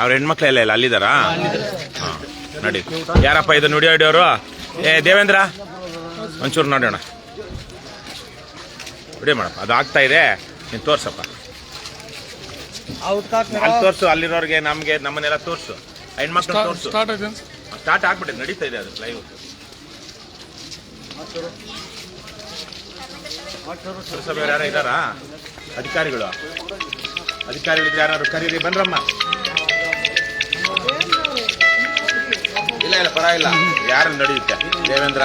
ಅವ್ರ ಹೆಣ್ಮಕ್ಳೆಲ್ಲ ಇಲ್ಲ ಅಲ್ಲಿದಾರಾ? ಹಾಂ ನಡಿ. ಯಾರಪ್ಪ ಇದು ನುಡಿ ಹಿಡಿಯೋರು? ದೇವೇಂದ್ರ ಒಂಚೂರು ನೋಡೋಣ. ವಿಡಿಯೋ ಮಾಡಪ್ಪ, ಅದು ಆಗ್ತಾ ಇದೆ, ನೀನು ತೋರ್ಸಪ್ಪ. ಅಲ್ಲಿ ತೋರ್ಸು, ಅಲ್ಲಿರೋರಿಗೆ ನಮ್ಗೆ ನಮ್ಮನ್ನೆಲ್ಲ ತೋರ್ಸು, ಹೆಣ್ಮಕ್ಳು ತೋರ್ಸು. ಸ್ಟಾರ್ಟ್ ಆಗ್ಬಿಟ್ಟಿದೆ, ನಡೀತಾ ಇದೆ ಅದು ಲೈವ್. ಪುರಸಭೆಯವ್ರು ಯಾರು ಇದ್ದಾರಾ? ಅಧಿಕಾರಿಗಳಿದ್ರೆ ಯಾರು ಕರೀರಿ, ಬನ್ರಮ್ಮ. ಇಲ್ಲ ಪರವಾಗಿಲ್ಲ, ಯಾರು ನಡೆಯುತ್ತೆ. ದೇವೇಂದ್ರ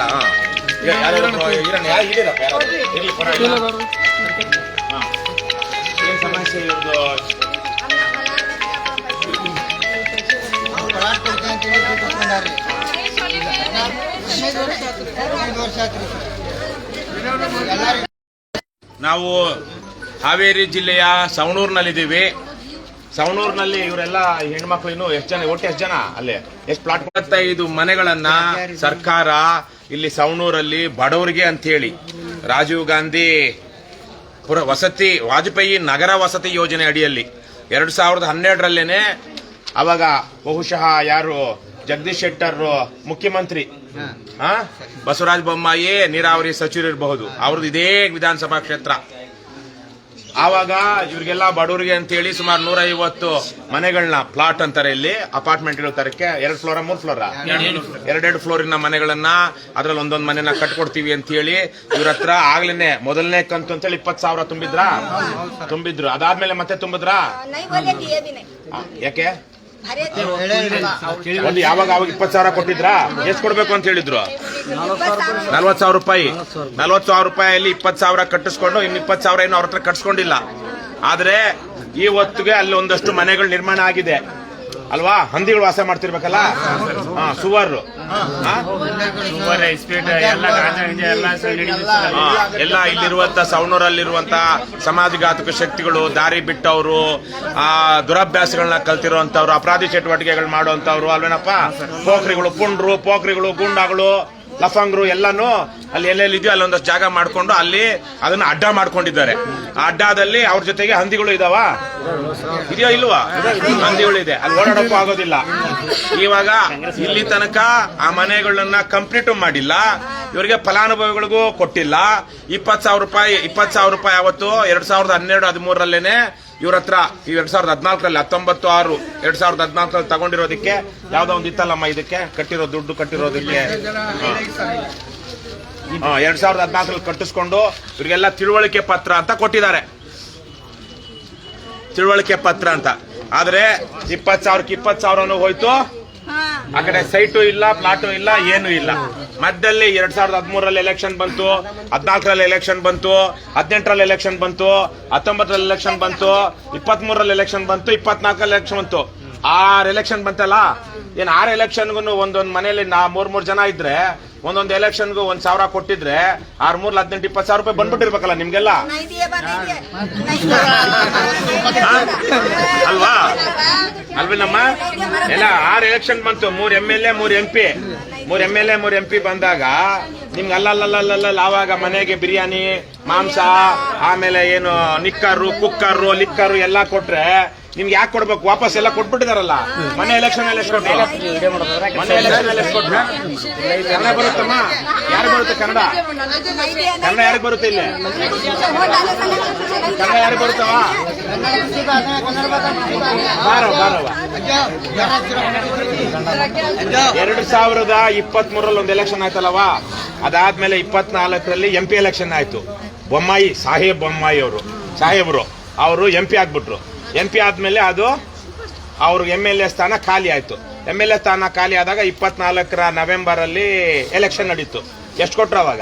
ಇರ್ಲಿ ಪರವಾಗಿಲ್ಲ. ಏನ್ ಸಮಸ್ಯೆ ಇವ್ರದ್ದು? ನಾವು ಹಾವೇರಿ ಜಿಲ್ಲೆಯ ಸವಣೂರಿನಲ್ಲಿದ್ದೀವಿ. ಸವಣೂರಿನಲ್ಲಿ ಇವರೆಲ್ಲ ಹೆಣ್ಮಕ್ಳು ಇನ್ನು ಎಷ್ಟು ಜನ, ಒಟ್ಟು ಎಷ್ಟು ಜನ ಅಲ್ಲಿ ಎಷ್ಟು ಪ್ಲಾಟ್ 25 ಮನೆಗಳನ್ನ ಸರ್ಕಾರ ಇಲ್ಲಿ ಸವಣೂರಲ್ಲಿ ಬಡವರಿಗೆ ಅಂತ ಹೇಳಿ ರಾಜೀವ್ ಗಾಂಧಿ ವಸತಿ ವಾಜಪೇಯಿ ನಗರ ವಸತಿ ಯೋಜನೆ ಅಡಿಯಲ್ಲಿ 2012ರಲ್ಲೇನೆ ಅವಾಗ ಬಹುಶಃ ಯಾರು ಜಗದೀಶ್ ಶೆಟ್ಟರ್ ಮುಖ್ಯಮಂತ್ರಿ, ಬಸವರಾಜ ಬೊಮ್ಮಾಯಿ ನೀರಾವರಿ ಸಚಿವರು ಇರಬಹುದು, ಅವ್ರದ್ದು ಇದೇ ವಿಧಾನಸಭಾ ಕ್ಷೇತ್ರ. ಆವಾಗ ಇವ್ರಿಗೆಲ್ಲ ಬಡವರಿಗೆ ಅಂತ ಹೇಳಿ ಸುಮಾರು 150 ಮನೆಗಳನ್ನ ಪ್ಲಾಟ್ ಅಂತಾರೆ, ಇಲ್ಲಿ ಅಪಾರ್ಟ್ಮೆಂಟ್ಗಳು ತರಕ್ಕೆ 2 ಫ್ಲೋರ 3 ಫ್ಲೋರ 2 ಫ್ಲೋರಿನ ಮನೆಗಳನ್ನ ಅದ್ರಲ್ಲಿ ಒಂದೊಂದು ಮನೆನ ಕಟ್ಕೊಡ್ತೀವಿ ಅಂತ ಹೇಳಿ ಇವ್ರ ಹತ್ರ ಆಗ್ಲೇನೆ ಮೊದಲನೇ ಕಂತು ಅಂತೇಳಿ 20,000 ತುಂಬಿದ್ರು. ಅದಾದ್ಮೇಲೆ ಮತ್ತೆ ತುಂಬಿದ್ರಾ? ಯಾಕೆ ಒಂದು ಯಾವಾಗ 20,000 ಕೊಟ್ಟಿದ್ರಾ? ಎಷ್ಟು ಕೊಡ್ಬೇಕು ಅಂತ ಹೇಳಿದ್ರು? 40,000 ರೂಪಾಯಿ. 40,000 ರೂಪಾಯಲ್ಲಿ 20,000 ಕಟ್ಟಿಸ್ಕೊಂಡು ಇನ್ನು 20,000 ಏನು ಅವ್ರ ಹತ್ರ ಕಟ್ಸ್ಕೊಂಡಿಲ್ಲ. ಆದ್ರೆ ಈ ಹೊತ್ತಿಗೆ ಅಲ್ಲಿ ಒಂದಷ್ಟು ಮನೆಗಳು ನಿರ್ಮಾಣ ಆಗಿದೆ ಅಲ್ವಾ? ಹಂದಿಗಳು ವಾಸ ಮಾಡ್ತಿರ್ಬೇಕಲ್ಲ, ಸುವರ್ ಎಲ್ಲ ಇಲ್ಲಿರುವಂತ ಸವಣೂರಲ್ಲಿರುವಂತ ಸಮಾಜಘಾತಕ ಶಕ್ತಿಗಳು, ದಾರಿ ಬಿಟ್ಟವರು, ದುರಭ್ಯಾಸಗಳನ್ನ ಕಲ್ತಿರುವಂತವ್ರು, ಅಪರಾಧಿ ಚಟುವಟಿಕೆಗಳು ಮಾಡುವಂತವ್ರು ಅಲ್ವೇನಪ್ಪ, ಪೋಖ್ರಿಗಳು, ಪುಂಡ್ರು, ಪೋಖ್ರಿಗಳು, ಗೂಂಡಾಗಳು, ಲಫಂಗ್ರು ಎಲ್ಲಾನು ಅಲ್ಲಿ ಎಲ್ಲೆಲ್ಲಿದೆಯೋ ಅಲ್ಲೊಂದಷ್ಟು ಜಾಗ ಮಾಡ್ಕೊಂಡು ಅಲ್ಲಿ ಅದನ್ನ ಅಡ್ಡ ಮಾಡ್ಕೊಂಡಿದ್ದಾರೆ. ಆ ಅಡ್ಡದಲ್ಲಿ ಅವ್ರ ಜೊತೆಗೆ ಹಂದಿಗಳು ಇದಾವ, ಇದೆಯೋ ಇಲ್ವಾ? ಹಂದಿಗಳು ಇದೆ, ಅಲ್ಲಿ ಓಡಾಡಕ್ಕೂ ಆಗೋದಿಲ್ಲ. ಇವಾಗ ಇಲ್ಲಿ ತನಕ ಆ ಮನೆಗಳನ್ನ ಕಂಪ್ಲೀಟ್ ಮಾಡಿಲ್ಲ, ಇವರಿಗೆ ಫಲಾನುಭವಿಗಳಿಗೂ ಕೊಟ್ಟಿಲ್ಲ. 20,000 ರೂಪಾಯಿ ಅವತ್ತು 2012-13ರಲ್ಲೇನೆ ಇವ್ರ ಹತ್ರ 2014ರಲ್ಲಿ 19/6 2014ರಲ್ಲಿ ತಗೊಂಡಿರೋದಕ್ಕೆ ಯಾವ್ದೋ ಒಂದು ಇತ್ತಲ್ಲಮ್ಮ, ಇದಕ್ಕೆ ಕಟ್ಟಿರೋ ದುಡ್ಡು ಕಟ್ಟಿರೋದಕ್ಕೆ 2014ರಲ್ಲಿ ಕಟ್ಟಿಸ್ಕೊಂಡು ಇವ್ರಿಗೆಲ್ಲ ತಿಳುವಳಿಕೆ ಪತ್ರ ಅಂತ ಕೊಟ್ಟಿದ್ದಾರೆ. ತಿಳುವಳಿಕೆ ಪತ್ರ ಅಂತ. ಆದ್ರೆ 20,000ಕ್ಕೆ 20,000 ಹೋಯ್ತು. ಆ ಕಡೆ ಸೈಟು ಇಲ್ಲ, ಪ್ಲಾಟು ಇಲ್ಲ, ಏನು ಇಲ್ಲ. ಮಧ್ಯದಲ್ಲಿ 2013ರಲ್ಲಿ ಎಲೆಕ್ಷನ್ ಬಂತು, 14ರಲ್ಲಿ ಎಲೆಕ್ಷನ್ ಬಂತು, 18ರಲ್ಲಿ ಎಲೆಕ್ಷನ್ ಬಂತು, 19ರಲ್ಲಿ ಎಲೆಕ್ಷನ್ ಬಂತು, 23ರಲ್ಲಿ ಎಲೆಕ್ಷನ್ ಬಂತು, 24ರಲ್ಲಿ ಎಲೆಕ್ಷನ್ ಬಂತು. 6 ಎಲೆಕ್ಷನ್ ಬಂತಲ್ಲ. ಏನ್ 6 ಎಲೆಕ್ಷನ್ಗೂ ಒಂದೊಂದು ಮನೆಯಲ್ಲಿ 3 ಜನ ಇದ್ರೆ ಒಂದೊಂದು ಎಲೆಕ್ಷನ್ಗೂ 1,000 ಕೊಟ್ಟಿದ್ರೆ 6 3 18 20,000 ರೂಪಾಯಿ ಬಂದ್ಬಿಟ್ಟಿರ್ಬೇಕಲ್ಲ ನಿಮ್ಗೆಲ್ಲ, ಅಲ್ವಾ? ಅಲ್ವೇನಮ್ಮ? ಎಲ್ಲ 6 ಎಲೆಕ್ಷನ್ ಬಂತು, 3 MLA 3 MP 3 MLA 3 MP ಬಂದಾಗ ನಿಮ್ಗೆ ಅಲ್ಲಲ್ಲ ಆವಾಗ ಮನೆಗೆ ಬಿರಿಯಾನಿ, ಮಾಂಸ, ಆಮೇಲೆ ಏನು ನಿಕ್ಕರು, ಕುಕ್ಕರು, ಲಿಕ್ಕರು ಎಲ್ಲ ಕೊಟ್ರೆ ನಿಮ್ಗೆ ಯಾಕೆ ಕೊಡ್ಬೇಕು? ವಾಪಸ್ ಎಲ್ಲ ಕೊಟ್ಬಿಟ್ಟಿದಾರಲ್ಲ. ಮನೆ ಎಲೆಕ್ಷನ್ ಅಲ್ಲಿ ಎಷ್ಟು ಕೊಟ್ರು? ಮನೆ ಎಲೆಕ್ಷನ್ ಅಲ್ಲಿ ಎಷ್ಟು ಕೊಟ್ರು? ಕನ್ನಡ ಬರುತ್ತಮ್ಮ? ಯಾರು ಬರುತ್ತೆ ಕನ್ನಡ? ಕನ್ನಡ ಯಾರಿಗೆ ಬರುತ್ತೆ ಇಲ್ಲಿ? ಕನ್ನಡ ಯಾರಿಗೆ ಬರುತ್ತವ? ಬಾರವ 2023ರಲ್ಲಿ ಒಂದು ಎಲೆಕ್ಷನ್ ಆಯ್ತಲ್ಲವಾ? ಅದಾದ್ಮೇಲೆ 24ರಲ್ಲಿ MP ಎಲೆಕ್ಷನ್ ಆಯ್ತು. ಬೊಮ್ಮಾಯಿ, ಸಾಹೇಬ್ರು ಅವರು MP ಆಗ್ಬಿಟ್ರು. MP ಆದ್ಮೇಲೆ ಅದು ಅವ್ರಿಗೆ MLA ಸ್ಥಾನ ಖಾಲಿ ಆಯ್ತು. MLA ಸ್ಥಾನ ಖಾಲಿ ಆದಾಗ 24ರ ನವೆಂಬರ್ ಅಲ್ಲಿ ಎಲೆಕ್ಷನ್ ನಡೀತು. ಎಷ್ಟು ಕೊಟ್ರು ಅವಾಗ?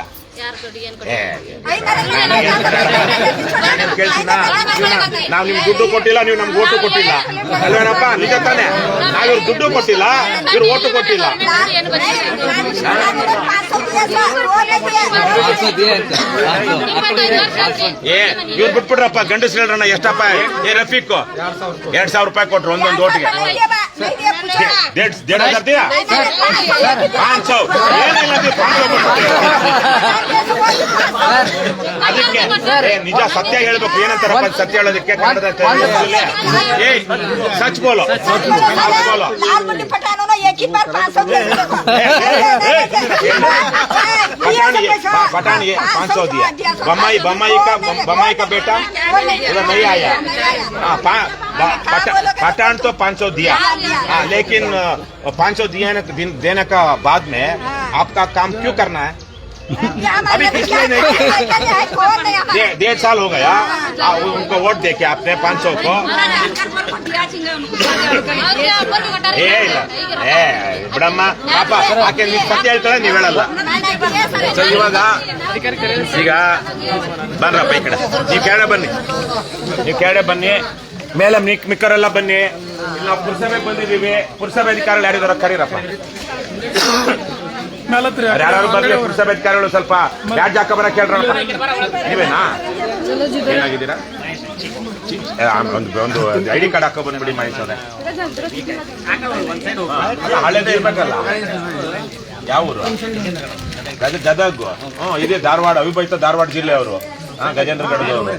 ನಾವು ನಿಮ್ಗೆ ದುಡ್ಡು ಕೊಟ್ಟಿಲ್ಲ, ನೀವು ನಮ್ಗೆ ಓಟು ಕೊಟ್ಟಿಲ್ಲ ಅಲ್ವೇನಪ್ಪ? ನಿಜ ತಾನೆ? ನಾವ್ ದುಡ್ಡು ಕೊಟ್ಟಿಲ್ಲ, ಇವ್ರು ಓಟು ಕೊಟ್ಟಿಲ್ಲ. ಇವ್ರು ಬಿಟ್ಬಿಟ್ರಪ್ಪ. ಗಂಡಸ್ರಣ್ಣ ಎಷ್ಟಪ್ಪ? ರಫೀಕ್ 2,000 ರೂಪಾಯಿ ಕೊಟ್ರು ಒಂದೊಂದು ಓಟಿಗೆ. 1,500 दिया 500 ಅದಕ್ಕೆ ನಿಜ ಸತ್ಯ ಹೇಳ್ಬೇಕು. ಏನಂತಾರಪ್ಪ ಸತ್ಯ ಹೇಳೋದಕ್ಕೆ ಕನ್ನಡದ ಸಚ್ ಬೋಲೋ पठान ये 500 दिया. बम्माई का बेटा उधर नहीं आया. पठान तो 500 दिया. लेकिन 500 देने का बाद में आपका काम क्यों करना है? अभी पिछले नहीं किया. 1.5 साल हो गया उनको वोट देके आपने 500 को. ಬಿಡಮ್ಮ ಪಾಪ ಆಕೆ ನೀವು ಸತ್ಯ ಹೇಳ್ತಾಳೆ ನೀವು ಹೇಳಲ್ಲ. ಸೊ ಇವಾಗ ಈಗ ಬನ್ರಪ್ಪ ಈ ಕಡೆ, ನೀವು ಕೆಳಗಡೆ ಬನ್ನಿ, ನೀವು ಕೆಳಗಡೆ ಬನ್ನಿ, ಮೇಲೆ ಮಿಕ್ಕರೆಲ್ಲ ಬನ್ನಿ. ನಾವು ಪುರಸಭೆಗೆ ಬಂದಿದ್ದೀವಿ. ಪುರಸಭೆ ಅಧಿಕಾರಿಗಳು ಯಾರಿದಾರ ಕರೀರಪ್ಪ. ಯಾರು ಬರ್ಲಿ ಪುರಸಭೆ ಅಧಿಕಾರಿಗಳು ಸ್ವಲ್ಪ ಬ್ಯಾಡ್ಜ್ ಹಾಕಬರ ಕೇಳ್ರಪ್ಪ. ನೀವೇನಾ ಏನಾಗಿದ್ದೀರಾ? ಒಂದು ಐಡಿ ಕಾರ್ಡ್ ಹಾಕೋ ಬಂದ್ಬಿಡಿ ಮಹೇಶ್ ಅವರೇ. ಹಳೇದೇ ಇರ್ಬೇಕಲ್ಲ. ಯಾವ ಊರು? ಗದಗ್. ಇದೇ ಧಾರವಾಡ, ಅವಿಭಜಿತ ಧಾರವಾಡ ಜಿಲ್ಲೆ ಅವರು, ಗಜೇಂದ್ರಗಢದವರು.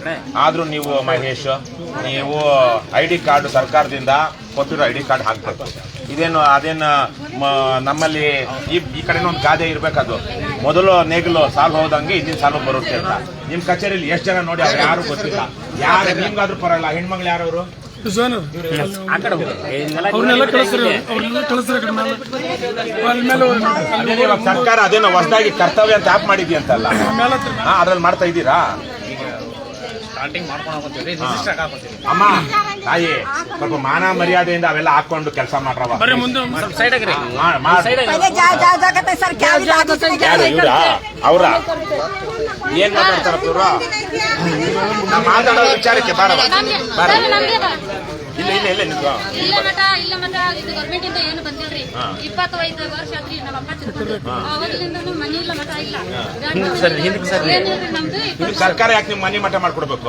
ಆದ್ರೂ ನೀವು ಮಹೇಶ್, ನೀವು ಐಡಿ ಕಾರ್ಡ್ ಸರ್ಕಾರದಿಂದ ಕೊಟ್ಟಿರೋ ಐಡಿ ಕಾರ್ಡ್ ಹಾಕ್ಬೇಕು. ಅದೇನು ನಮ್ಮಲ್ಲಿ ಈ ಕಡೆನೂ ಒಂದು ಗಾದೆ ಇರ್ಬೇಕದು. ಮೊದಲು ನೇಗಿಲು ಸಾಲು ಹೋದಂಗೆ ಇಂದಿನ ಸಾಲು ಬರುತ್ತೆ ಅಂತ. ನಿಮ್ ಕಚೇರಿಯಲ್ಲಿ ಎಷ್ಟು ಜನ ನೋಡಿ ಅವ್ರು ಯಾರು ಗೊತ್ತಿಲ್ಲ. ಯಾರು ನಿಮ್ಗಾದ್ರೂ ಪರಲ್ಲ. ಹೆಣ್ಮಕ್ಳು ಯಾರವರು? ಸರ್ಕಾರ ಅದೇನೋ ಹೊಸದಾಗಿ ಕರ್ತವ್ಯ ಅಂತ ಆಪ್ ಮಾಡಿದ್ಯಂತಲ್ಲ, ಅದ್ರಲ್ಲಿ ಮಾಡ್ತಾ ಇದ್ದೀರಾ? ಅಮ್ಮ ತಾಯಿ ಸ್ವಲ್ಪ ಮಾನ ಮರ್ಯಾದೆಯಿಂದ ಅವೆಲ್ಲ ಹಾಕೊಂಡು ಕೆಲಸ ಮಾಡ್ರವ. ಅವ್ರ ಏನ್ ಮಾತಾಡ್ತಾರಪ್ಪ ಇವ್ರು? ಮಾತಾಡೋ ವಿಚಾರಕ್ಕೆ ಬಾರ ಇಲ್ಲ ಇಲ್ಲ ಇಲ್ಲ ನಿಂತು ಇಲ್ಲ ಮಠ ಗೌರ್ಮೆಂಟ್ ಇಂದ ಏನು ಬಂದಿಲ್ರಿ. 25 ವರ್ಷ ಆದ್ರಿ ನಮ್ಮ ಅಪ್ಪ ತಿಳ್ಕೊಂಡ್ರಿ. ಅವಾಗಲಿಂದ ಮನಿ ಇಲ್ಲ ಮಠ ಇಲ್ಲ. ನಮ್ದು ಸರ್ಕಾರ ಯಾಕೆ ನಿಮ್ ಮನಿ ಮಠ ಮಾಡ್ಕೊಡ್ಬೇಕು?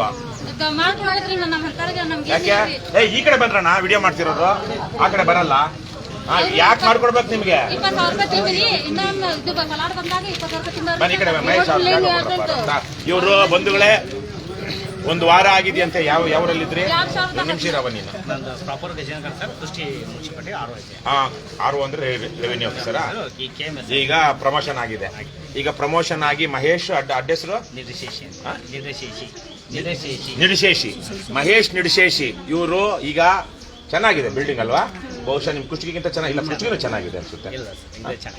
ಮಾಡ್ಕೊಡೋದ್ರಿ ನಮ್ಮ ಸರ್ಕಾರಕ್ಕೆ ನಮ್ಗೆ ಯಾಕೆ ಈ ಕಡೆ ಬಂದ್ರಣ್ಣ ವಿಡಿಯೋ ಮಾಡ್ತಿರೋದು? ಆ ಕಡೆ ಬರಲ್ಲ. ಯಾಕೆ ಮಾಡ್ಕೊಡ್ಬೇಕು ನಿಮ್ಗೆ? 20,000 ರೂಪಾಯಿ ತಿಂದ್ರಿ. ಇನ್ನೊಂದು ಇದು ಸಲಾಡ್ ಬಂದಾಗ 20,000 ರೂಪಾಯಿ ತಿಂದ್ರಿ. ಬನ್ನಿ ಕಡೆ ಮಹೇಶ್ ಇವರು ಬಂಧುಗಳೇ ಒಂದು ವಾರ ಆಗಿದೆಯಂತೆ. ಯಾವೂರಲ್ಲಿದ್ರಿ? ನಿಮಿಷಿರವ ನೀನು. ಆರು ಅಂದ್ರೆ ರೆವಿನ್ಯೂ ಆಫೀಸರ. ಈಗ ಪ್ರಮೋಷನ್ ಆಗಿದೆ. ಈಗ ಪ್ರಮೋಷನ್ ಆಗಿ ಮಹೇಶ್ ಅಡ್ಡ ಹೆಸರು ನಿಡಿಶೇಷಿ, ಮಹೇಶ್ ನಿಡಿಶೇಷಿ. ಇವರು ಈಗ ಚೆನ್ನಾಗಿದೆ ಬಿಲ್ಡಿಂಗ್ ಅಲ್ವಾ? ಬಹುಶಃ ನಿಮ್ ಕುಷ್ಟಗಿಗಿಂತ ಚೆನ್ನಾಗಿಲ್ಲ, ಕುಷ್ಟಗಿನೂ ಚೆನ್ನಾಗಿದೆ ಅನ್ಸುತ್ತೆ.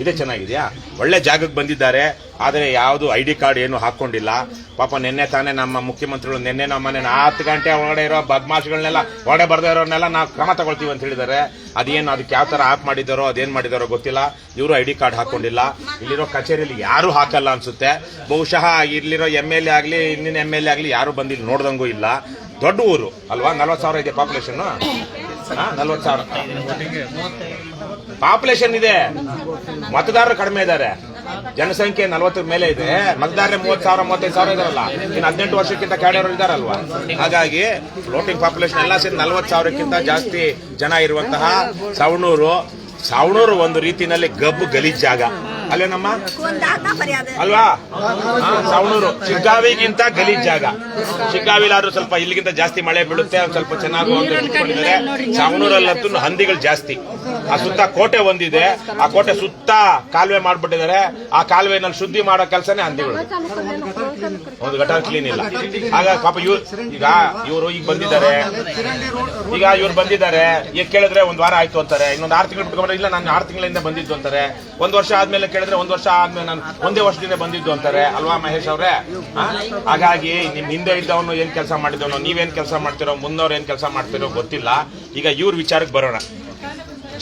ಇದೇ ಚೆನ್ನಾಗಿದೆಯಾ? ಒಳ್ಳೆ ಜಾಗಕ್ಕೆ ಬಂದಿದ್ದಾರೆ. ಆದರೆ ಯಾವುದು ಐಡಿ ಕಾರ್ಡ್ ಏನು ಹಾಕೊಂಡಿಲ್ಲ. ಪಾಪ ನಿನ್ನೆ ತಾನೇ ನಮ್ಮ ಮುಖ್ಯಮಂತ್ರಿಗಳು ನಮ್ಮನೆ 10 ಗಂಟೆ ಒಳಗಡೆ ಇರೋ ಬದ್ಮಾಶ್ಗಳನ್ನೆಲ್ಲ ಒಳಗಡೆ ಬರ್ದೇ ಇರೋರ್ನೆಲ್ಲ ನಾವು ಕ್ರಮ ತಗೊಳ್ತೀವಿ ಅಂತ ಹೇಳಿದ್ದಾರೆ. ಅದೇನು ಅದಕ್ಕೆ ಯಾವ ತರ ಆಪ್ ಮಾಡಿದಾರೋ ಅದೇನ್ ಮಾಡಿದಾರೋ ಗೊತ್ತಿಲ್ಲ. ಇವರು ಐಡಿ ಕಾರ್ಡ್ ಹಾಕೊಂಡಿಲ್ಲ. ಇಲ್ಲಿರೋ ಕಚೇರಿಯಲ್ಲಿ ಯಾರು ಹಾಕಲ್ಲ ಅನ್ಸುತ್ತೆ. ಬಹುಶಃ ಇಲ್ಲಿರೋ MLA ಆಗ್ಲಿ ಇನ್ನಿನ MLA ಆಗ್ಲಿ ಯಾರು ಬಂದಿಲ್ಲಿ ನೋಡ್ದಂಗೂ ಇಲ್ಲ. ದೊಡ್ಡ ಊರು ಅಲ್ವಾ? 40,000 ಇದೆ ಪಾಪ್ಯುಲೇಷನ್. 40,000 ಪಾಪ್ಯುಲೇಷನ್ ಇದೆ. ಮತದಾರರು ಕಡಿಮೆ ಇದ್ದಾರೆ. ಜನಸಂಖ್ಯೆ 40 ಮೇಲೆ ಇದೆ. ಮತದಾರರೇ 30,000 35,000 ಇದಾರಲ್ಲ. ಇನ್ನು 18 ವರ್ಷಕ್ಕಿಂತ ಕೆಳಗಿರೋರು ಇದಾರಲ್ವಾ? ಹಾಗಾಗಿ ಫ್ಲೋಟಿಂಗ್ ಪಾಪ್ಯುಲೇಷನ್ ಎಲ್ಲ ಸೇರಿ 40,000ಕ್ಕಿಂತ ಜಾಸ್ತಿ ಜನ ಇರುವಂತಹ ಸವಣೂರು ಒಂದು ರೀತಿನಲ್ಲಿ ಗಬ್ಬು ಗಲೀಜ್ ಜಾಗ ಅಲ್ಲೇನಮ್ಮ ಅಲ್ವಾ? ಸವಣೂರು ಶಿಗ್ಗಾವಿಗಿಂತ ಗಲೀಜ್ ಜಾಗ. ಶಿಗ್ಗಾವಿಲಾದ್ರೂ ಸ್ವಲ್ಪ ಇಲ್ಲಿಗಿಂತ ಜಾಸ್ತಿ ಮಳೆ ಬೀಳುತ್ತೆ, ಸ್ವಲ್ಪ ಚೆನ್ನಾಗಿ ಇಟ್ಕೊಂಡಿದ್ದಾರೆ. ಸವಣೂರಲ್ಲಂತೂ ಹಂದಿಗಳು ಜಾಸ್ತಿ. ಆ ಸುತ್ತ ಕೋಟೆ ಒಂದಿದೆ. ಆ ಕೋಟೆ ಸುತ್ತ ಕಾಲುವೆ ಮಾಡ್ಬಿಟ್ಟಿದ್ದಾರೆ. ಆ ಕಾಲುವೆನಲ್ಲಿ ಶುದ್ಧಿ ಮಾಡೋ ಕೆಲಸನೇ ಹಂದಿಗಳು. ಒಂದು ಗಟಾರ ಕ್ಲೀನ್ ಇಲ್ಲ. ಆಗ ಪಾಪ ಇವರು ಈಗ ಬಂದಿದ್ದಾರೆ. ಈಗ ಕೇಳಿದ್ರೆ 1 ವಾರ ಆಯ್ತು ಅಂತಾರೆ. ಇನ್ನೊಂದು 6 ತಿಂಗಳು ಬಿಟ್ಕೊಂಡ್ರೆ ಇಲ್ಲ ನಾನು 6 ತಿಂಗಳಿಂದ ಬಂದಿದ್ದು ಅಂತಾರೆ. 1 ವರ್ಷ ಆದ್ಮೇಲೆ ಕೇಳಿದ್ರೆ 1 ವರ್ಷ ಆದ್ಮೇಲೆ ನಾನು 1 ವರ್ಷದಿಂದ ಬಂದಿದ್ದು ಅಂತಾರೆ. ಅಲ್ವಾ ಮಹೇಶ್ ಅವ್ರೆ? ಹಾಗಾಗಿ ನಿಮ್ ಹಿಂದೆ ಇದ್ದವನು ಏನ್ ಕೆಲಸ ಮಾಡಿದವನು, ನೀವೇನ್ ಕೆಲಸ ಮಾಡ್ತಿರೋ, ಮುಂದವ್ರು ಏನ್ ಕೆಲಸ ಮಾಡ್ತಿರೋ ಗೊತ್ತಿಲ್ಲ. ಈಗ ಇವ್ರ ವಿಚಾರಕ್ಕೆ ಬರೋಣ.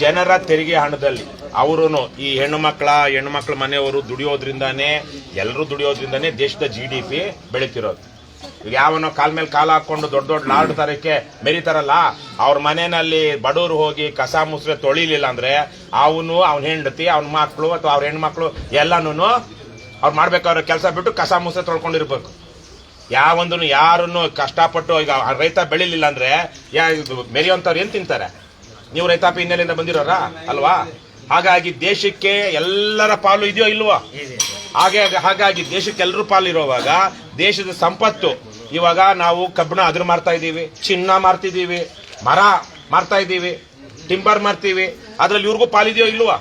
ಜನರ ತೆರಿಗೆ ಹಣದಲ್ಲಿ ಅವರು ಈ ಹೆಣ್ಣು ಮಕ್ಕಳ ಮನೆಯವರು ಎಲ್ಲರೂ ದುಡಿಯೋದ್ರಿಂದಾನೇ ದೇಶದ GDP ಬೆಳೀತಿರೋದು. ಈಗ ಯಾವನೋ ಕಾಲ್ ಮೇಲೆ ಕಾಲ ಹಾಕೊಂಡು ದೊಡ್ಡ ಲಾಡ್ ತರಕ್ಕೆ ಮೆರಿತಾರಲ್ಲ, ಅವ್ರ ಮನೆಯಲ್ಲಿ ಬಡವರು ಹೋಗಿ ಕಸ ಮುಸ್ರೆ ತೊಳಿಲಿಲ್ಲ ಅಂದ್ರೆ ಅವನ ಹೆಂಡತಿ, ಅವನ ಮಕ್ಕಳು ಅಥವಾ ಅವ್ರ ಹೆಣ್ಮಕ್ಳು ಎಲ್ಲಾನು ಅವ್ರು ಮಾಡ್ಬೇಕಾದ್ರೆ ಕೆಲಸ ಬಿಟ್ಟು ಕಸ ಮುಸ್ರೆ ತೊಳ್ಕೊಂಡಿರ್ಬೇಕು. ಯಾರನ್ನು ಕಷ್ಟಪಟ್ಟು ಈಗ ರೈತ ಬೆಳಿಲಿಲ್ಲ ಅಂದ್ರೆ ಮೆರಿಯುವಂತವ್ರು ಏನ್ ತಿಂತಾರೆ? ನೀವು ರೈತಾಪಿ ಹಿನ್ನೆಲೆಯಿಂದ ಬಂದಿರೋರಾ ಅಲ್ವಾ? ಹಾಗಾಗಿ ದೇಶಕ್ಕೆ ಎಲ್ಲರ ಪಾಲು ಇದೆಯೋ ಇಲ್ವೋ? ಹಾಗಾಗಿ ದೇಶಕ್ಕೆ ಎಲ್ಲರೂ ಪಾಲು ಇರುವಾಗ ದೇಶದ ಸಂಪತ್ತು ಇವಾಗ ನಾವು ಕಬ್ಬಣ ಅದ್ರ ಮಾರ್ತಾ ಇದ್ದೀವಿ, ಚಿನ್ನ ಮಾರ್ತಿದ್ದೀವಿ, ಮರ ಮಾರ್ತಾ ಇದ್ದೀವಿ, ಟಿಂಬರ್ ಮಾರ್ತೀವಿ. ಅದ್ರಲ್ಲಿ ಇವ್ರಿಗೂ ಪಾಲಿದೆಯೋ ಇಲ್ವಾ?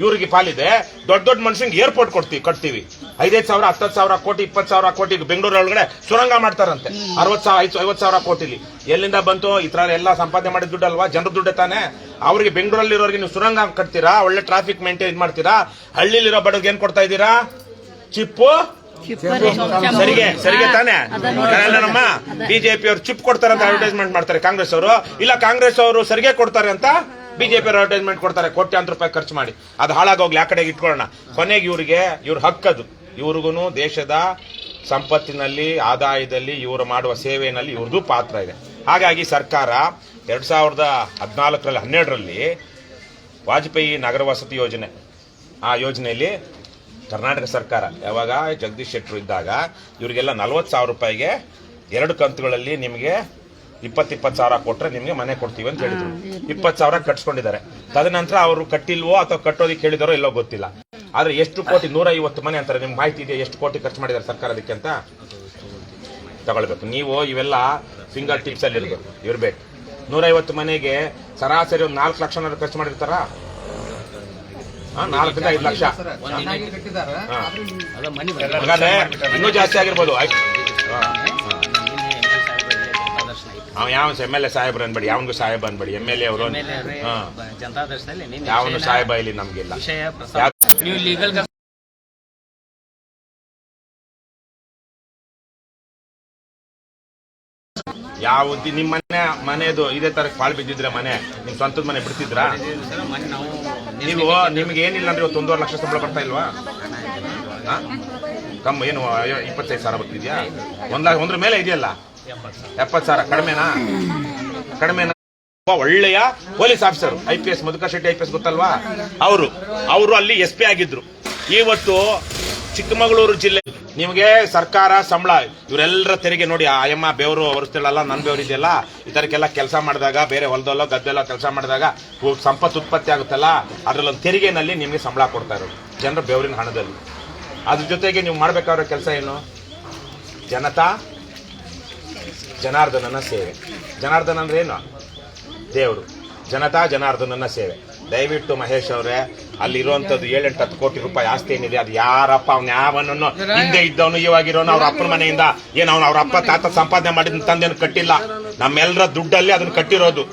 ಇವ್ರಿಗೆ ಪಾಲಿದೆ. ದೊಡ್ಡ ದೊಡ್ಡ ಮನುಷ್ಯಂಗೆ ಏರ್ಪೋರ್ಟ್ ಕಟ್ತೀವಿ. 5,000 10,000 ಕೋಟಿ 20,000 ಕೋಟಿ ಬೆಂಗಳೂರು ಒಳಗಡೆ ಸುರಂಗ ಮಾಡ್ತಾರಂತೆ. 50,000 ಕೋಟಿಲಿ ಎಲ್ಲಿಂದ ಬಂತು? ಈ ತರ ಎಲ್ಲ ಸಂಪಾದನೆ ಮಾಡಿದ ದುಡ್ಡು ಅಲ್ವಾ? ಜನರ ದುಡ್ಡು ತಾನೆ. ಅವ್ರಿಗೆ ಬೆಂಗಳೂರಲ್ಲಿರೋರಿಗೆ ನೀವು ಸುರಂಗ ಕಟ್ತೀರಾ, ಒಳ್ಳೆ ಟ್ರಾಫಿಕ್ ಮೇಂಟೈನ್ ಮಾಡ್ತೀರಾ. ಹಳ್ಳಿಲಿರೋ ಬಡವ್ರಿಗೆ ಏನ್ ಕೊಡ್ತಾ ಇದ್ದೀರಾ? ಚಿಪ್ಪು ಸರಿಗೆ ತಾನೆ. ನಮ್ಮ ಬಿಜೆಪಿ ಅವರು ಚಿಪ್ ಕೊಡ್ತಾರೆ ಅಂತ ಅಡ್ವರ್ಟೈಸ್ಮೆಂಟ್ ಮಾಡ್ತಾರೆ ಕಾಂಗ್ರೆಸ್ ಅವರು. ಇಲ್ಲ ಕಾಂಗ್ರೆಸ್ ಅವರು ಸರಿಗೆ ಕೊಡ್ತಾರೆ ಅಂತ ಬಿಜೆಪಿ ಅವರು ಅಡ್ವರ್ಟೈಸ್ಮೆಂಟ್ ಕೊಡ್ತಾರೆ ಕೋಟ್ಯಾಂತರ ರೂಪಾಯಿ ಖರ್ಚು ಮಾಡಿ. ಅದು ಹಾಳಾಗೋಗ್ಲಿ, ಆ ಕಡೆಗೆ ಇಟ್ಕೊಳ್ಳೋಣ. ಕೊನೆಗೆ ಇವ್ರ ಹಕ್ಕದು. ಇವ್ರಿಗೂ ದೇಶದ ಸಂಪತ್ತಿನಲ್ಲಿ, ಆದಾಯದಲ್ಲಿ, ಇವರು ಮಾಡುವ ಸೇವೆಯಲ್ಲಿ ಇವ್ರದ್ದು ಪಾತ್ರ ಇದೆ. ಹಾಗಾಗಿ ಸರ್ಕಾರ 2014-12ರಲ್ಲಿ ವಾಜಪೇಯಿ ನಗರ ವಸತಿ ಯೋಜನೆ, ಆ ಯೋಜನೆಯಲ್ಲಿ ಕರ್ನಾಟಕ ಸರ್ಕಾರ ಯಾವಾಗ ಜಗದೀಶ್ ಶೆಟ್ಟರು ಇದ್ದಾಗ ಇವರಿಗೆಲ್ಲ 40,000 ರೂಪಾಯಿಗೆ 2 ಕಂತುಗಳಲ್ಲಿ ನಿಮಗೆ 20,000 ಕೊಟ್ರೆ ನಿಮಗೆ ಮನೆ ಕೊಡ್ತೀವಿ ಅಂತ ಹೇಳಿದ್ರು. 20,000 ಕಟ್ಸ್ಕೊಂಡಿದ್ದಾರೆ. ತದನಂತರ ಅವರು ಕಟ್ಟಿಲ್ವೋ ಅಥವಾ ಕಟ್ಟೋದಿಕ್ಕೆ ಹೇಳಿದಾರೋ ಇಲ್ಲೋ ಗೊತ್ತಿಲ್ಲ. ಆದ್ರೆ ಎಷ್ಟು ಕೋಟಿ? 150 ಮನೆ ಅಂತಾರೆ. ನಿಮ್ಗೆ ಮಾಹಿತಿ ಇದೆಯಾ ಎಷ್ಟು ಕೋಟಿ ಖರ್ಚು ಮಾಡಿದ್ದಾರೆ ಸರ್ಕಾರ ಅದಕ್ಕೆ ಅಂತ? ತಗೊಳ್ಬೇಕು. ನೀವು ಇವೆಲ್ಲ ಫಿಂಗರ್ ಟಿಪ್ಸ್ ಅಲ್ಲಿ ಇರ್ಬೇಕು. 150 ಮನೆಗೆ ಸರಾಸರಿ ಒಂದು 4 ಲಕ್ಷ ಖರ್ಚು ಮಾಡಿರ್ತಾರ. 4ರಿಂದ 5 ಲಕ್ಷ. ಇನ್ನೂ ಜಾಸ್ತಿ ಆಗಿರ್ಬೋದು. ಯಾವ MLA ಸಾಹೇಬ್ರು ಅನ್ಬೇಡಿ, ಯಾವನಿಗೂ ಸಾಹೇಬ್ ಅನ್ಬೇಡಿ. MLA ಅವರು ಯಾವನು ಸಾಹೇಬ ಇಲ್ಲಿ ನಮ್ಗಿಲ್ಲ. ಯಾವ್ದು ನಿಮ್ಮ ಮನೆದು ಇದೇ ತರ ಪಾಳು ಬಿದ್ದಿದ್ರೆ ಮನೆ ನಿಮ್ ಸ್ವಂತದ ಮನೆ ಬಿಡ್ತಿದ್ರಾ? ನೀವು ನಿಮ್ಗೆ ಏನಿಲ್ಲ ಅಂದ್ರೆ 1.5 ಲಕ್ಷ ಸಂಬಳ ಬರ್ತಾ ಇಲ್ವಾ? ಕಮ್ಮಿ ಏನು 25,000 ಬರ್ತಿದ್ಯಾ? 1 ಮೇಲೆ ಇದೆಯಲ್ಲ 70,000. ಕಡಿಮೆನಾ? ಒಳ್ಳೆಯ police officer IPS Madhukar Shetty IPS ಗೊತ್ತಲ್ವಾ? ಅವರು ಅಲ್ಲಿ SP ಆಗಿದ್ರು. ಇವತ್ತು ಚಿಕ್ಕಮಗಳೂರು ಜಿಲ್ಲೆ ನಿಮಗೆ ಸರ್ಕಾರ ಸಂಬಳ ಇವರೆಲ್ಲರ ತೆರಿಗೆ ನೋಡಿ. ಅಯ್ಯಮ್ಮ ಬೆವರು ಹೊರಿಸ್ತಿಳಲ್ಲ, ನನ್ನ ಬೆವರು ಇದೆಯಲ್ಲ, ಈ ತರಕ್ಕೆಲ್ಲ ಕೆಲಸ ಮಾಡಿದಾಗ, ಬೇರೆ ಹೊಲದಲ್ಲೋ ಗದ್ದೆಲ್ಲೋ ಕೆಲಸ ಮಾಡಿದಾಗ ಸಂಪತ್ತು ಉತ್ಪತ್ತಿ ಆಗುತ್ತಲ್ಲ, ಅದರಲ್ಲೊಂದು ತೆರಿಗೆನಲ್ಲಿ ನಿಮಗೆ ಸಂಬಳ ಕೊಡ್ತಾ ಇರೋದು ಜನರ ಬೆವರಿನ ಹಣದಲ್ಲಿ. ಅದ್ರ ಜೊತೆಗೆ ನೀವು ಮಾಡಬೇಕಾಗಿರೋ ಕೆಲಸ ಏನು? ಜನಾರ್ದನನ ಸೇವೆ. ಜನಾರ್ದನ ಅಂದ್ರೆ ಏನು? ದೇವರು. ಜನಾರ್ದನನ ಸೇವೆ. ದಯವಿಟ್ಟು ಮಹೇಶ್ ಅವರೇ, ಅಲ್ಲಿರುವಂತದ್ದು 7-10 ಕೋಟಿ ರೂಪಾಯಿ ಆಸ್ತಿ ಏನಿದೆ, ಅದು ಯಾರಪ್ಪ ಅವ್ನು ಯಾವನನ್ನು ಹಿಂದೆ ಇದ್ದವನು ಇವಾಗಿರೋನು ಅವ್ರ ಅಪ್ಪನ ಮನೆಯಿಂದ ಏನು ಅವ್ರ ಅಪ್ಪ ತಾತ ಸಂಪಾದನೆ ಮಾಡಿದ ತಂದೇನು ಕಟ್ಟಿಲ್ಲ. ನಮ್ಮೆಲ್ಲರ ದುಡ್ಡಲ್ಲಿ ಅದನ್ನ ಕಟ್ಟಿರೋದು.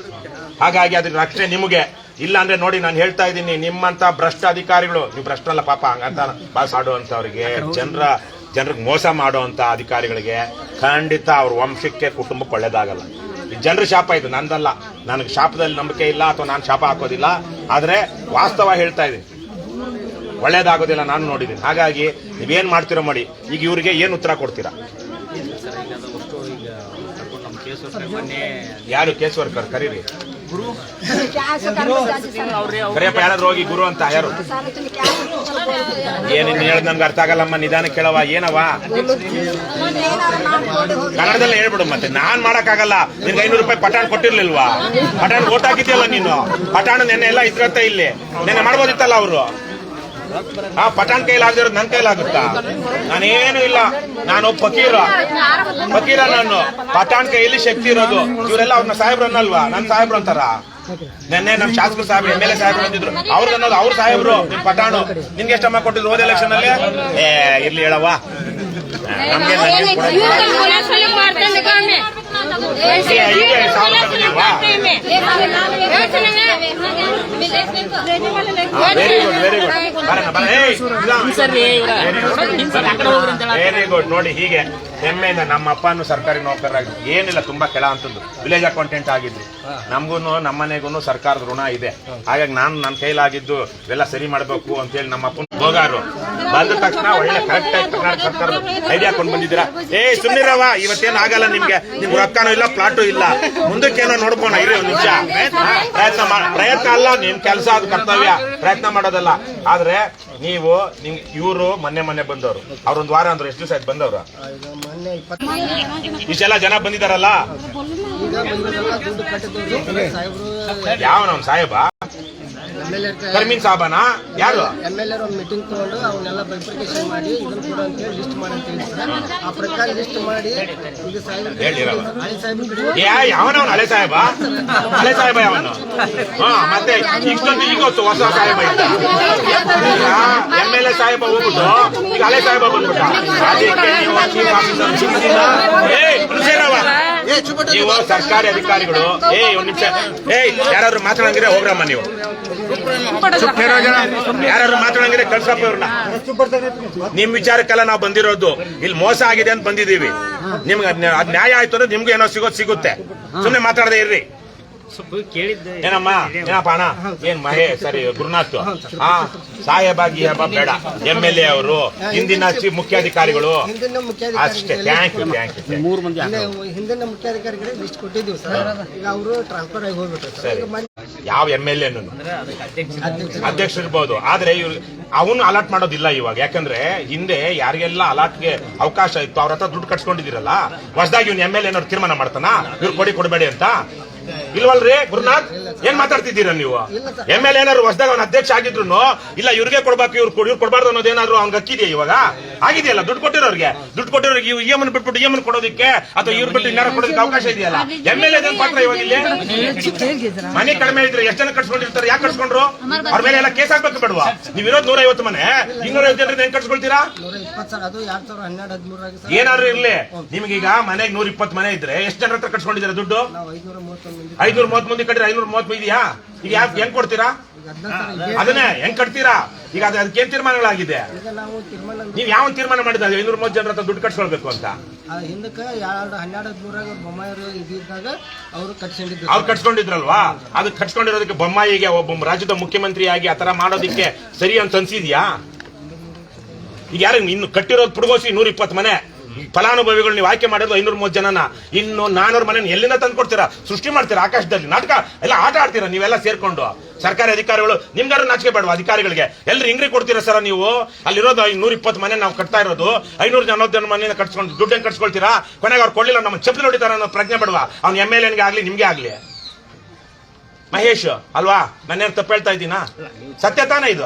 ಹಾಗಾಗಿ ಅದ್ರ ರಕ್ಷಣೆ ನಿಮಗೆ ಇಲ್ಲ ಅಂದ್ರೆ ನೋಡಿ, ನಾನು ಹೇಳ್ತಾ ಇದ್ದೀನಿ, ನಿಮ್ಮಂತ ಭ್ರಷ್ಟ ಅಧಿಕಾರಿಗಳು, ನೀವು ಭ್ರಷ್ಟಲ್ಲ ಪಾಪ ಹಂಗಂತ ಬಾಸ್ ಆಡುವಂತವ್ರಿಗೆ, ಜನರಿಗೆ ಮೋಸ ಮಾಡುವಂತ ಅಧಿಕಾರಿಗಳಿಗೆ ಖಂಡಿತ ಅವ್ರ ವಂಶಕ್ಕೆ ಕುಟುಂಬಕ್ಕೆ ಒಳ್ಳೇದಾಗಲ್ಲ. ಈ ಜನರ ಶಾಪ ಇದು, ನಂದಲ್ಲ. ನನಗೆ ಶಾಪದಲ್ಲಿ ನಂಬಿಕೆ ಇಲ್ಲ ಅಥವಾ ನಾನು ಶಾಪ ಹಾಕೋದಿಲ್ಲ. ಆದ್ರೆ ವಾಸ್ತವ ಹೇಳ್ತಾ ಇದ್ದೀನಿ, ಒಳ್ಳೇದಾಗೋದಿಲ್ಲ, ನಾನು ನೋಡಿದ್ದೀನಿ. ಹಾಗಾಗಿ ನೀವೇನ್ ಮಾಡ್ತೀರೋ ಮಾಡಿ. ಈಗ ಇವರಿಗೆ ಏನ್ ಉತ್ತರ ಕೊಡ್ತೀರಾ? ಯಾರು ಕೇಸ್ ವರ್ಕರ್? ಕರೀರಿ. ಕರಿಯಪ್ಪ, ಯಾರಾದ್ರೂ ಹೋಗಿ ಗುರು ಅಂತ. ಯಾರು? ಏನಿನ್ ಹೇಳದ್ ನಮ್ಗೆ ಅರ್ಥ ಆಗಲ್ಲಮ್ಮ, ನಿಧಾನ ಕೇಳವ. ಏನವ ಕನ್ನಡದಲ್ಲೇ ಹೇಳ್ಬಿಡು. ಮತ್ತೆ ನಾನ್ ಮಾಡಕ್ಕಾಗಲ್ಲ. ನಿನ್ಗೆ 500 ರೂಪಾಯಿ ಪಟಾಣ್ ಕೊಟ್ಟಿರ್ಲಿಲ್ವಾ? ಪಟಾಣ್ ಓಟ್ ಹಾಕಿದ್ಯಲ್ಲ ನೀನು. ಪಟಾಣ್ ನೆನ್ನೆ ಎಲ್ಲ ಇದ್ರತ್ತೆ ಇಲ್ಲಿ. ನೆನ್ನೆ ಮಾಡ್ಬೋದಿತ್ತಲ್ಲ ಅವರು. ಪಟಾಣ್ ಕೈಲಾಗದಿರೋದು ನನ್ನ ಕೈಲಾಗುತ್ತಾ? ನಾನೇನು ಇಲ್ಲ, ನಾನು ಫಕೀರ. ನಾನು ಪಟಾಣ್ ಕೈಯಲ್ಲಿ ಶಕ್ತಿ ಇರೋದು. ಇವರೆಲ್ಲ ಅವ್ರನ್ನ ಸಾಹೇಬ್ರು ಅನ್ನಲ್ವಾ? ನನ್ನ ಸಾಹೇಬ್ರು ಅಂತಾರ. ನೆನ್ನೆ ನಮ್ ಶಾಸಕರು ಸಾಹೇಬ್ರು MLA ಸಾಹೇಬ್ರು ಅಂತಿದ್ರು. ಅವ್ರಿಗೆ ಅನ್ನೋದು ಅವ್ರ ಸಾಹೇಬ್ರು. ನಿಮ್ ಪಟಾಣು ನಿನ್ಗೆ ಎಷ್ಟಮ್ಮ ಕೊಟ್ಟಿದ್ರು ಹೋದ ಎಲೆಕ್ಷನ್ ಅಲ್ಲಿ? ಇರ್ಲಿ ಹೇಳವ್ವ, ನಮ್ಗೆ ವೆರಿ ಗುಡ್. ನೋಡಿ, ಹೀಗೆ ಹೆಮ್ಮೆಯಿಂದ ನಮ್ಮ ಅಪ್ಪನು ಸರ್ಕಾರಿ ನೌಕರರಾಗಿದ್ರು. ಏನಿಲ್ಲ, ತುಂಬಾ ಕೆಳ ಅಂತದ್ದು ವಿಲೇಜ್ ಅಕೌಂಟೆಂಟ್ ಆಗಿದ್ರು. ನಮಗೂ ನಮ್ಮನೆಗೂ ಸರ್ಕಾರದ ಋಣ ಇದೆ. ಹಾಗಾಗಿ ನಾನು ನನ್ನ ಕೈಲಾಗಿದ್ದು ಇವೆಲ್ಲ ಸರಿ ಮಾಡಬೇಕು ಅಂತ ಹೇಳಿ ನಮ್ಮ ಅಪ್ಪನ ಹೋಗಾರು ಬಂದ ತಕ್ಷಣ ಒಳ್ಳೆ ಕರೆಕ್ಟ್ ಆಗಿ ಕರ್ನಾಟಕ ಸರ್ಕಾರದ ಐಡಿಯಾ ಕೊಂಡು ಬಂದಿದ್ದೀರಾ. ಸುಮ್ನಿರವ, ಇವತ್ತೇನು ಆಗಲ್ಲ ನಿಮ್ಗೆ ರೊಕ್ಕನೂ ಇಲ್ಲ, ಪ್ಲಾಟು ಇಲ್ಲ. ಮುಂದಕ್ಕೇನೋ ನೋಡ್ಬೋಣ, ಇರಿ ಒಂದು ನಿಮಿಷ. ಪ್ರಯತ್ನ ಅಲ್ಲ, ನಿಮ್ ಕೆಲಸ, ಅದು ಕರ್ತವ್ಯ. ಪ್ರಯತ್ನ ಮಾಡೋದಲ್ಲ. ಆದ್ರೆ ನೀವು ಇವರು ಮೊನ್ನೆ ಬಂದವರು, ಅವ್ರೊಂದು ವಾರ ಅಂದ್ರೆ ಎಷ್ಟು ದಿವಸ ಆಯ್ತು ಬಂದವರು? ಇಷ್ಟೆಲ್ಲ ಜನ ಬಂದಿದಾರಲ್ಲ, ಈಗ ಬಂದಿರೋದೆಲ್ಲ ದುಡ್ಡು ಕಟ್ಟಿದ್ರು ಸಾಹೇಬರು. ಯಾವ ನಮ್ ಸಾಹೇಬ ಕರ್ಮೀನ್ ಸಾಹಬನ ಯಾರು MLA ಒಂದು ಮೀಟಿಂಗ್ ತಗೊಂಡು ಅವನ್ನೆಲ್ಲ ಬೈಫರ್ಕೇಶನ್ ಮಾಡಿ ಇದನ್ನ ಕೂಡ ಅಂತ ಹೇಳಿ ಲಿಸ್ಟ್ ಮಾಡಿ ಅಂತ ಹೇಳಿ ಆ ಪ್ರಕಾರ ಲಿಸ್ಟ್ ಮಾಡಿ ಈಗ ಸಾಹೇಬರು ಹಳೆ ಸಾಹೇಬರು ಯಾವನವನು ಹಳೆ ಸಾಹೇಬ ಯಾವನು ಮತ್ತೆ ಇಷ್ಟೊಂದು ಈಗ ಹೊಸ ಸಾಹೇಬ ಇದ್ದ MLA ಸಾಹೇಬ ಹೋಗ್ಬಿಟ್ಟು ಈಗ ಹಳೆ ಸಾಹೇಬ ಬಂದ್ಬಿಟ್ಟ. ಅದಕ್ಕೆ ನೀವು ಸರ್ಕಾರಿ ಅಧಿಕಾರಿಗಳು ಒಂದ್ ನಿಮಿಷ ಯಾರಾದ್ರೂ ಮಾತಾಡಂಗಿದ್ರೆ ಹೋಗ್ರಮ್ಮ ನೀವು ಯಾರು ಮಾತಾಡಂಗಿದ್ರೆ ಕಳ್ಸಪ್ಪ ಇವ್ರನ್ನ. ನಿಮ್ ವಿಚಾರಕ್ಕೆಲ್ಲ ನಾವು ಬಂದಿರೋದು ಇಲ್ಲಿ ಮೋಸ ಆಗಿದೆ ಅಂತ ಬಂದಿದೀವಿ. ನಿಮ್ಗೆ ಅದ್ ನ್ಯಾಯ ಆಯ್ತು ಅಂದ್ರೆ ನಿಮ್ಗೆ ಏನೋ ಸಿಗುತ್ತೆ. ಸುಮ್ನೆ ಮಾತಾಡದೆ ಇರ್ರಿ. ಏನಮ್ಮ ಏನಪ್ಪ ಅಣ್ಣ ಏನ್ ಸರಿ ಗುರುನಾಥ್ ಸಾಹೇಬ ಗೀಹೇಬ ಬೇಡ. MLA ಅವರು ಹಿಂದಿನ ಮುಖ್ಯಾಧಿಕಾರಿಗಳು ಅಷ್ಟೇ. ಥ್ಯಾಂಕ್ ಯು ಹಿಂದಿನ ಮುಖ್ಯಾಧಿಕಾರಿಗಳಿಗೆ ಲಿಸ್ಟ್ ಕೊಟ್ಟಿದ್ದೀವಿ ಸರ್. ಈಗ ಅವರು ಟ್ರಾನ್ಸ್ಫರ್ ಆಗಿ ಹೋಗ್ಬಿಟ್ಟು ಯಾವ MLA ಅಧ್ಯಕ್ಷ ಇರ್ಬೋದು, ಆದ್ರೆ ಇವ್ರು ಅವನು ಅಲಾಟ್ ಮಾಡೋದಿಲ್ಲ ಇವಾಗ. ಯಾಕಂದ್ರೆ ಹಿಂದೆ ಯಾರಿಗೆಲ್ಲ ಅಲಾಟ್ಗೆ ಅವಕಾಶ ಇತ್ತು ಅವ್ರ ಹತ್ರ ದುಡ್ಡು ಕಟ್ಸ್ಕೊಂಡಿದ್ದೀರಲ್ಲ, ಹೊಸದಾಗಿ ಇವ್ನು MLA ಏನಾದ್ರು ತೀರ್ಮಾನ ಮಾಡ್ತಾನ ಇವ್ರು ಕೊಡಬೇಡಿ ಅಂತ? ಇಲ್ವಲ್ರಿ ಗುರುನಾಥ್, ಏನ್ ಮಾತಾಡ್ತಿದ್ದೀರಾ ನೀವು? MLA ಏನಾದ್ರು ಹೊಸದಾಗ ಅವ್ನ ಅಧ್ಯಕ್ಷ ಆಗಿದ್ರು ಇಲ್ಲ ಇವ್ರಿಗೆ ಕೊಡ್ಬೇಕು ಇವ್ರು ಕೊಡಬಾರ್ದು ಅನ್ನೋದೇನಾದ್ರು ಅವ್ನಿಗೆ ಅಕ್ಕಿದೆಯಾ? ಇವಾಗ ಆಗಿದೆಯಲ್ಲ. ದುಡ್ಡು ಕೊಟ್ಟಿರೋರಿಗೆ EM ಬಿಟ್ಬಿಟ್ಟು EM ಕೊಡೋದಕ್ಕೆ ಅಥವಾ ಇವ್ರು ಬಿಟ್ಟು ಇನ್ನಾರು ಕೊಡೋದಕ್ಕೆ ಅವಕಾಶ ಇದೆಯಲ್ಲ. MLA ಪಾತ್ರ ಇವಾಗ ಇಲ್ಲಿ ಮನೆ ಕಡಿಮೆ ಇದ್ರೆ ಎಷ್ಟು ಜನ ಕಟ್ಸ್ಕೊಂಡಿರ್ತಾರೆ? ಯಾಕೆ ಕಟ್ಸ್ಕೊಂಡ್ರು? ಅವ್ರ ಮೇಲೆ ಎಲ್ಲ ಕೇಸ್ ಹಾಕ್ಬೇಕು ಬೇಡವಾ? ನೀವು ಇರೋದು 150 ಮನೆ, 250 ಜನರಿಂದ ಹೆಂಗ್ ಕಟ್ಸ್ಕೊಳ್ತೀರಾ? 120 ಅದು 2012-13 ಏನಾದ್ರು ಇರ್ಲಿ, ನಿಮ್ಗೀಗ ಮನೆಗೆ 120 ಮನೆ ಇದ್ರೆ ಎಷ್ಟು ಜನರ ಹತ್ರ ಕಟ್ಸ್ಕೊಂಡಿದ್ದೀರಾ ದುಡ್ಡು? 530 ಮಂದಿ ಕಟ್ಟಿದ್ರೆ 530 ಇದೆಯಾ? ಈಗ ಯಾಕೆ ಹೆಂಗ್ ಕೊಡ್ತೀರಾ? ಅದನ್ನೇ ಹೆಂಗ್ ಕಟ್ತೀರಾ? ಈಗ ಅದಕ್ಕೇನ್ ತೀರ್ಮಾನಗಳಾಗಿದೆ? ನೀವ್ ಯಾವ ತೀರ್ಮಾನ ಮಾಡಿದ 530 ಜನರ ಹತ್ರ ದುಡ್ಡು ಕಟ್ಸ್ಕೊಳ್ಬೇಕು ಅಂತ? ಹಿಂದಕ್ಕೆ 12-13 ಬೊಮ್ಮಾಯಿರು ಇದ್ದಾಗ ಅವ್ರು ಕಟ್ಸ್ಕೊಂಡಿದ್ರಲ್ವಾ? ಅದು ಕಟ್ಸ್ಕೊಂಡಿರೋದಕ್ಕೆ ಬೊಮ್ಮಾಯಿಗೆ ಒಬ್ಬ ರಾಜ್ಯದ ಮುಖ್ಯಮಂತ್ರಿಯಾಗಿ ಆತರ ಮಾಡೋದಿಕ್ಕೆ ಸರಿ ಅಂತ ಅನ್ಸಿದ್ಯಾ? ಈಗ ಯಾರು ಇನ್ನು ಕಟ್ಟಿರೋದು ಪುಡ್ಗೋಸಿ 120 ಮನೆ ಫಲಾನುಭವಿಗಳು ನೀವು ಆಯ್ಕೆ ಮಾಡಿರೋದು 530 ಜನನ, ಇನ್ನು 400 ಮನೆ ಎಲ್ಲಿಂದ ತಂದು ಕೊಡ್ತೀರಾ? ಸೃಷ್ಟಿ ಮಾಡ್ತೀರಾ ಆಕಾಶದಲ್ಲಿ? ನಾಟಕ ಎಲ್ಲ ಆಟ ಆಡ್ತೀರಾ ನೀವೆಲ್ಲ ಸೇರ್ಕೊಂಡು? ಸರ್ಕಾರಿ ಅಧಿಕಾರಿಗಳು ನಿಮ್ಗಾರು ನಾಚಿಕೆ ಬೇಡವಾ? ಅಧಿಕಾರಿಗಳಿಗೆ ಎಲ್ರು ಹಿಂಗ್ರಿ ಕೊಡ್ತೀರಾ ಸರ ನೀವು? ಅಲ್ಲಿರೋದು 120 ಮನೆ ನಾವು ಕಟ್ತಾ ಇರೋದು 540 ಮನೆಯಿಂದ ಕಟ್ಸ್ಕೊಂಡು ದುಡ್ಡು ಹೆಂಗ್ ಕಟ್ಸ್ಕೊಳ್ತೀರಾ? ಕೊನೆಗೆ ಅವ್ರು ಕೊಡ್ಲಿಲ್ಲ ನಮ್ಮ ಚಪ್ಪಲಿ ಹೊಡಿತಾರ ಅನ್ನೋ ಪ್ರಜ್ಞೆ ಬೇಡವಾ? ಅವ್ನು MLA ಆಗ್ಲಿ ನಿಮ್ಗೆ ಆಗ್ಲಿ. ಮಹೇಶ್ ಅಲ್ವಾ? ನಾನೇನು ತಪ್ಪು ಹೇಳ್ತಾ ಇದ್ದೀನಾ? ಸತ್ಯ ತಾನೇ ಇದು?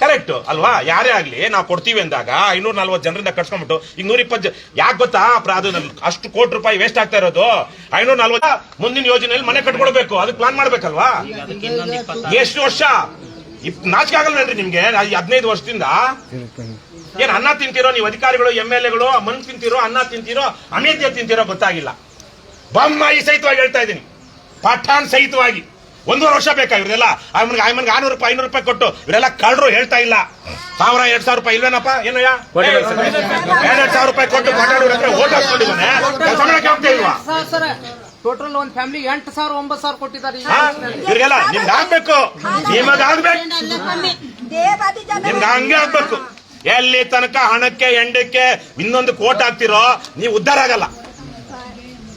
ಕರೆಕ್ಟ್ ಅಲ್ವಾ? ಯಾರೇ ಆಗ್ಲಿ ನಾವು ಕೊಡ್ತೀವಿ ಅಂದಾಗ 540 ಜನರಿಂದ ಕಟ್ಸ್ಕೊಂಡ್ಬಿಟ್ಟು ಈಗ 120 ಯಾಕೆ ಗೊತ್ತಾ? ಅದು ಅಷ್ಟು ಕೋಟಿ ರೂಪಾಯಿ ವೇಸ್ಟ್ ಆಗ್ತಾ ಇರೋದು. 540 ಮುಂದಿನ ಯೋಜನೆಯಲ್ಲಿ ಮನೆ ಕಟ್ಕೊಡ್ಬೇಕು, ಅದಕ್ಕೆ ಪ್ಲಾನ್ ಮಾಡ್ಬೇಕಲ್ವಾ? ಎಷ್ಟು ವರ್ಷ? ನಾಚಿಕೆ ಆಗಲ್ವೇನ್ರಿ ನಿಮ್ಗೆ? 15 ವರ್ಷದಿಂದ ಏನ್ ಅನ್ನ ತಿಂತೀರೋ ನೀವು ಅಧಿಕಾರಿಗಳು MLAಗಳು? ಮಣ್ಣು ತಿಂತೀರೋ, ಅನ್ನ ತಿಂತೀರೋ, ಅಮೇಧ್ಯ ತಿಂತೀರೋ ಗೊತ್ತಾಗಿಲ್ಲ. ಬೊಮ್ಮಾಯಿ ಸಹಿತವಾಗಿ ಹೇಳ್ತಾ ಇದ್ದೀನಿ, ಪಠಾಣ್ ಸಹಿತವಾಗಿ 1.5 ವರ್ಷ ಬೇಕಾ ಇವ್ರೆಲ್ಲ? ಆಯ್ಮನ್ಗೆ 600 ರೂಪಾಯಿ 500 ರೂಪಾಯಿ ಕೊಟ್ಟು ಇವರೆಲ್ಲ ಕಳ್ರು ಹೇಳ್ತಾ ಇಲ್ಲ. 1000-2000 ರೂಪಾಯಿ ಇಲ್ವೇನಪ್ಪ? ಏನಯ್ಯ 2,000 ರೂಪಾಯಿ ಕೊಟ್ಟು ಪಠಾಣೂರ್ ಹತ್ರ ಓಟ್ ಹಾಕೊಂಡಿದ್ದಾನೆ, ಕೆಲಸ ಮಾಡಕ್ಕೆ ಹೋಗ್ತಾ ಇಲ್ವಾ? ಟೋಟಲ್ ಒಂದ್ ಫ್ಯಾಮಿಲಿ 8,000-9,000 ಕೊಟ್ಟಿದ್ದಾರೆ. ಇವ್ರಿಗೆಲ್ಲ ನಿಮ್ಗೆ ಆಗ್ಬೇಕು, ನಿಮಗಾಗ್ಬೇಕು, ನಿಮ್ಗೆ ಹಂಗೆ ಆಗ್ಬೇಕು. ಎಲ್ಲಿ ತನಕ ಹಣಕ್ಕೆ ಎಂಡಕ್ಕೆ ಇನ್ನೊಂದು ಕೋಟ್ ಹಾಕ್ತಿರೋ ನೀವು ಉದ್ಧಾರ ಆಗಲ್ಲ.